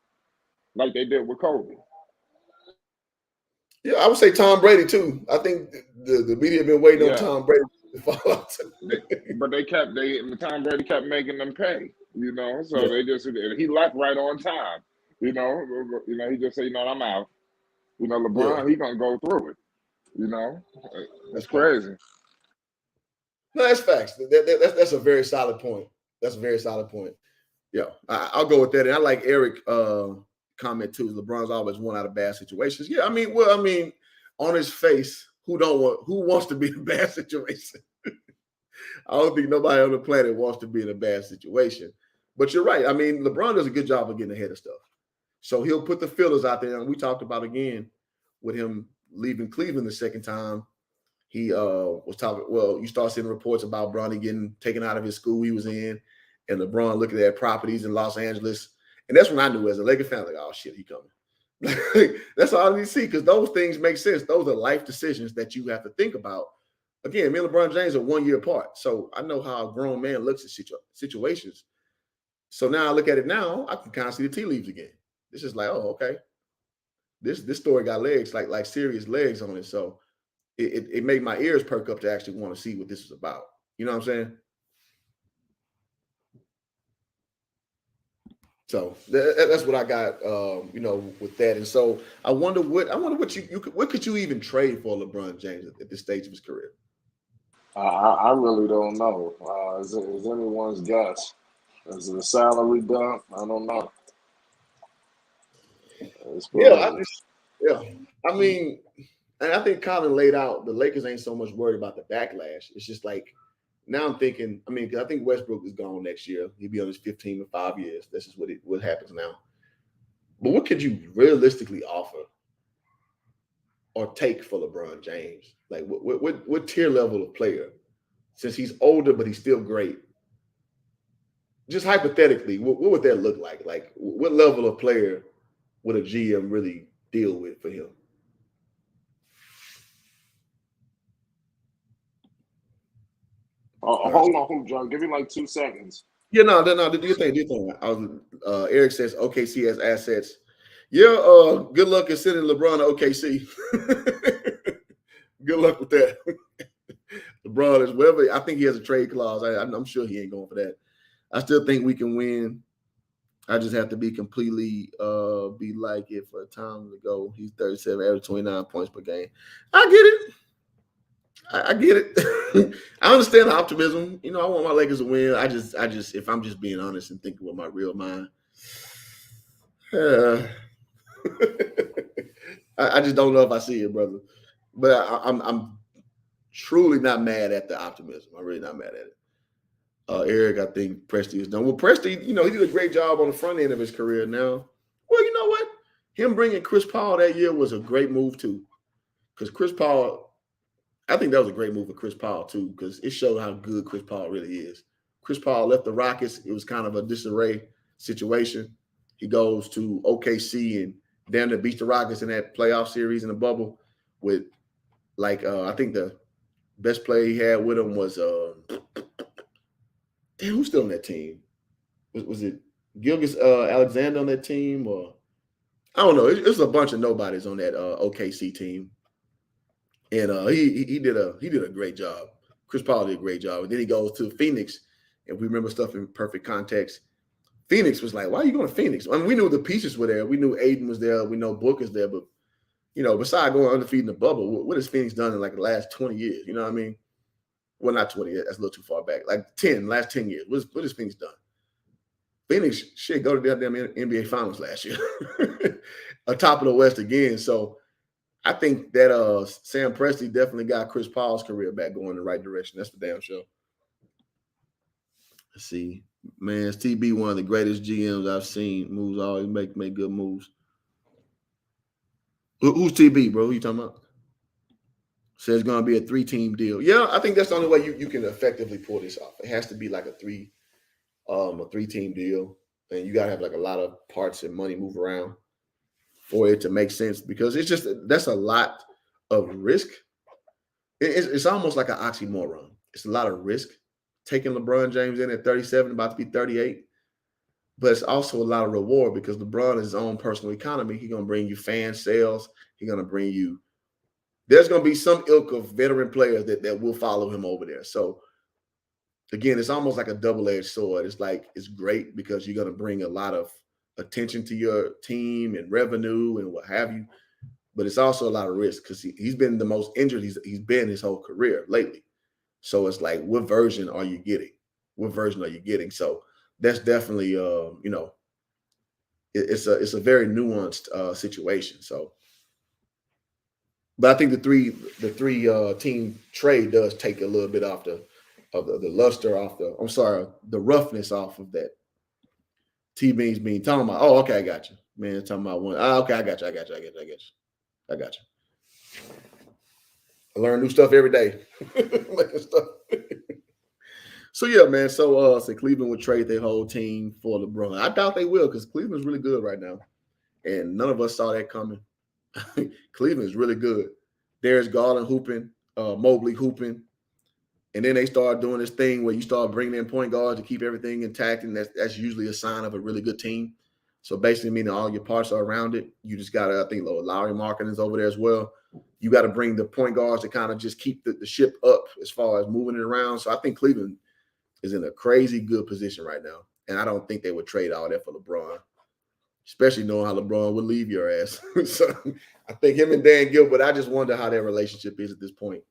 like they did with Kobe. Yeah, I would say Tom Brady too. I think the media have been waiting on Tom Brady to fall out. But Tom Brady kept making them pay. So they just he left right on time. He just said, I'm out. LeBron, he gonna go through it. That's crazy. No, that's facts. That's a very solid point. Yeah, I'll go with that. And I like Eric comment too. LeBron's always won out of bad situations. Yeah, on his face, who wants to be in a bad situation? I don't think nobody on the planet wants to be in a bad situation. But you're right. I mean, LeBron does a good job of getting ahead of stuff. So he'll put the fillers out there. And we talked about again with him leaving Cleveland the second time. He was talking, well, you start seeing reports about Bronny getting taken out of his school he was in, and LeBron looking at properties in Los Angeles. And that's when I knew as a Lakers fan, like, oh, shit, he coming. That's all I need to see, because those things make sense. Those are life decisions that you have to think about. Again, me and LeBron James are 1 year apart. So I know how a grown man looks at situations. So now I look at it now, I can kind of see the tea leaves again. It's just like, oh, okay. This story got legs, like serious legs on it. So it made my ears perk up to actually want to see what this is about. You know what I'm saying? So that's what I got, with that. And so I wonder what what could you even trade for LeBron James at this stage of his career? I really don't know. Is anyone's guess? Is it a salary dump? I don't know. I mean, and I think Collin laid out the Lakers ain't so much worried about the backlash. It's just like, now I'm thinking, I mean, because I think Westbrook is gone next year. He'll be on his 15 or 5 years. This is what happens now. But what could you realistically offer or take for LeBron James? Like, what tier level of player? Since he's older, but he's still great. Just hypothetically, what would that look like? Like, what level of player would a GM really deal with for him? Hold on, John. Give me like 2 seconds. Yeah, no. Do you think? Eric says OKC has assets. Yeah, good luck in sending LeBron to OKC. Good luck with that. LeBron is whatever. I think he has a trade clause. I'm sure he ain't going for that. I still think we can win. I just have to be completely be like it for a time to go. He's 37, average 29 points per game. I get it. I get it. I understand the optimism. I want my Lakers to win. I just, if I'm just being honest and thinking with my real mind, I just don't know if I see it, brother. But I'm truly not mad at the optimism. I'm really not mad at it. Eric, I think Presti is done. Well, Presti, he did a great job on the front end of his career now. Well, you know what? Him bringing Chris Paul that year was a great move, too. Because Chris Paul, I think that was a great move for Chris Paul, too, because it showed how good Chris Paul really is. Chris Paul left the Rockets. It was kind of a disarray situation. He goes to OKC and damn near beats the Rockets in that playoff series in the bubble with, I think the best play he had with him was who's still on that team? Was it Gilgeous Alexander on that team? Or I don't know. It's a bunch of nobodies on that OKC team. And he did a great job. Chris Paul did a great job. And then he goes to Phoenix. And we remember stuff in perfect context. Phoenix was like, why are you going to Phoenix? I mean, we knew the pieces were there. We knew Aiden was there. We know Booker's there. But, besides going undefeated in the bubble, what has Phoenix done in the last 20 years? You know what I mean? Well, not 20. That's a little too far back. Last 10 years. What has Phoenix done? Phoenix, shit, go to the damn NBA Finals last year. Top of the West again. So I think that Sam Presti definitely got Chris Paul's career back going in the right direction. That's for damn sure. Let's see. Man, it's TB, one of the greatest GMs I've seen. Moves always make good moves. Who's TB, bro? Who you talking about? Says it's going to be a 3-team deal. Yeah, I think that's the only way you can effectively pull this off. It has to be like a 3-team deal. And you got to have a lot of parts and money move around for it to make sense, because that's a lot of risk. It's almost like an oxymoron. It's a lot of risk taking LeBron James in at 37, about to be 38. But it's also a lot of reward, because LeBron is his own personal economy. He's going to bring you fan sales. He's going to bring you – there's going to be some ilk of veteran players that will follow him over there. So, again, it's almost like a double-edged sword. It's great because you're going to bring a lot of attention to your team and revenue and what have you. But it's also a lot of risk, because he's been the most injured he's been his whole career lately. So it's like, what version are you getting? So that's definitely, it's a very nuanced situation. So, but I think the three team trade does take a little bit off the the luster off the roughness off of that. T-Beans being talking about, oh, okay, I got you. Man, talking about one. Oh, okay, I got you. I got you. I learn new stuff every day. So yeah, man. So Cleveland would trade their whole team for LeBron. I doubt they will because Cleveland's really good right now. And none of us saw that coming. Cleveland's really good. There's Garland hooping, Mobley hooping. And then they start doing this thing where you start bringing in point guards to keep everything intact, and that's usually a sign of a really good team. So basically meaning all your parts are around it. You just got to, I think, Lowry Markkanen is over there as well. You got to bring the point guards to kind of just keep the ship up as far as moving it around. So I think Cleveland is in a crazy good position right now. And I don't think they would trade all that for LeBron, especially knowing how LeBron would leave your ass. So I think him and Dan Gilbert, I just wonder how their relationship is at this point.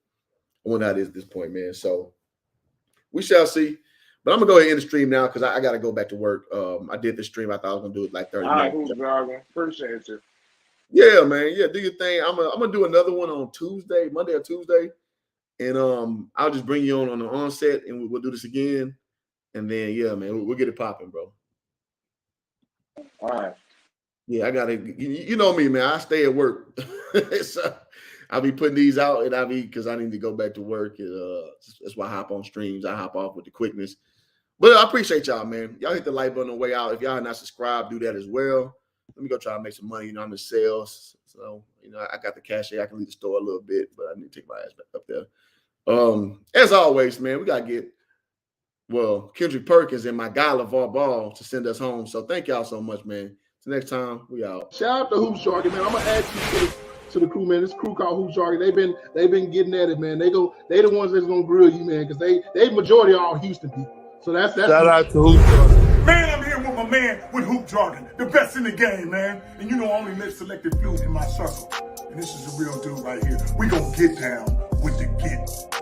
I wonder how it is at this point, man. So we shall see. But I'm going to go ahead and end the stream now because I got to go back to work. I did the stream. I thought I was going to do it like 30 minutes. All right, Jargon. Appreciate you. Yeah, man. Yeah, do your thing. I'm gonna do another one on Tuesday, Monday or Tuesday. And I'll just bring you on the onset and we'll do this again. And then, yeah, man, we'll get it popping, bro. All right. Yeah, I got to, you know me, man. I stay at work. So I'll be putting these out and because I need to go back to work. That's why I hop on streams. I hop off with the quickness. But I appreciate y'all, man. Y'all hit the like button on the way out. If y'all are not subscribed, do that as well. Let me go try to make some money. You know, I'm in sales. So, you know, I got the cashier. I can leave the store a little bit, but I need to take my ass back up there. As always, man, we got to get, Kendrick Perkins and my guy, LeVar Ball, to send us home. So thank y'all so much, man. Till next time, we out. Shout out to Hoop Jargon, man. I'm gonna add you to the crew, man. This crew called Hoop Jargon. They've been getting at it, man. They the ones that's gonna grill you, man, because they majority are all Houston people. So that's Shout out to Hoop Jargon. Man, I'm here with my man with Hoop Jargon, the best in the game, man. And you know I only let selected few in my circle. And this is the real dude right here. We gonna get down with the get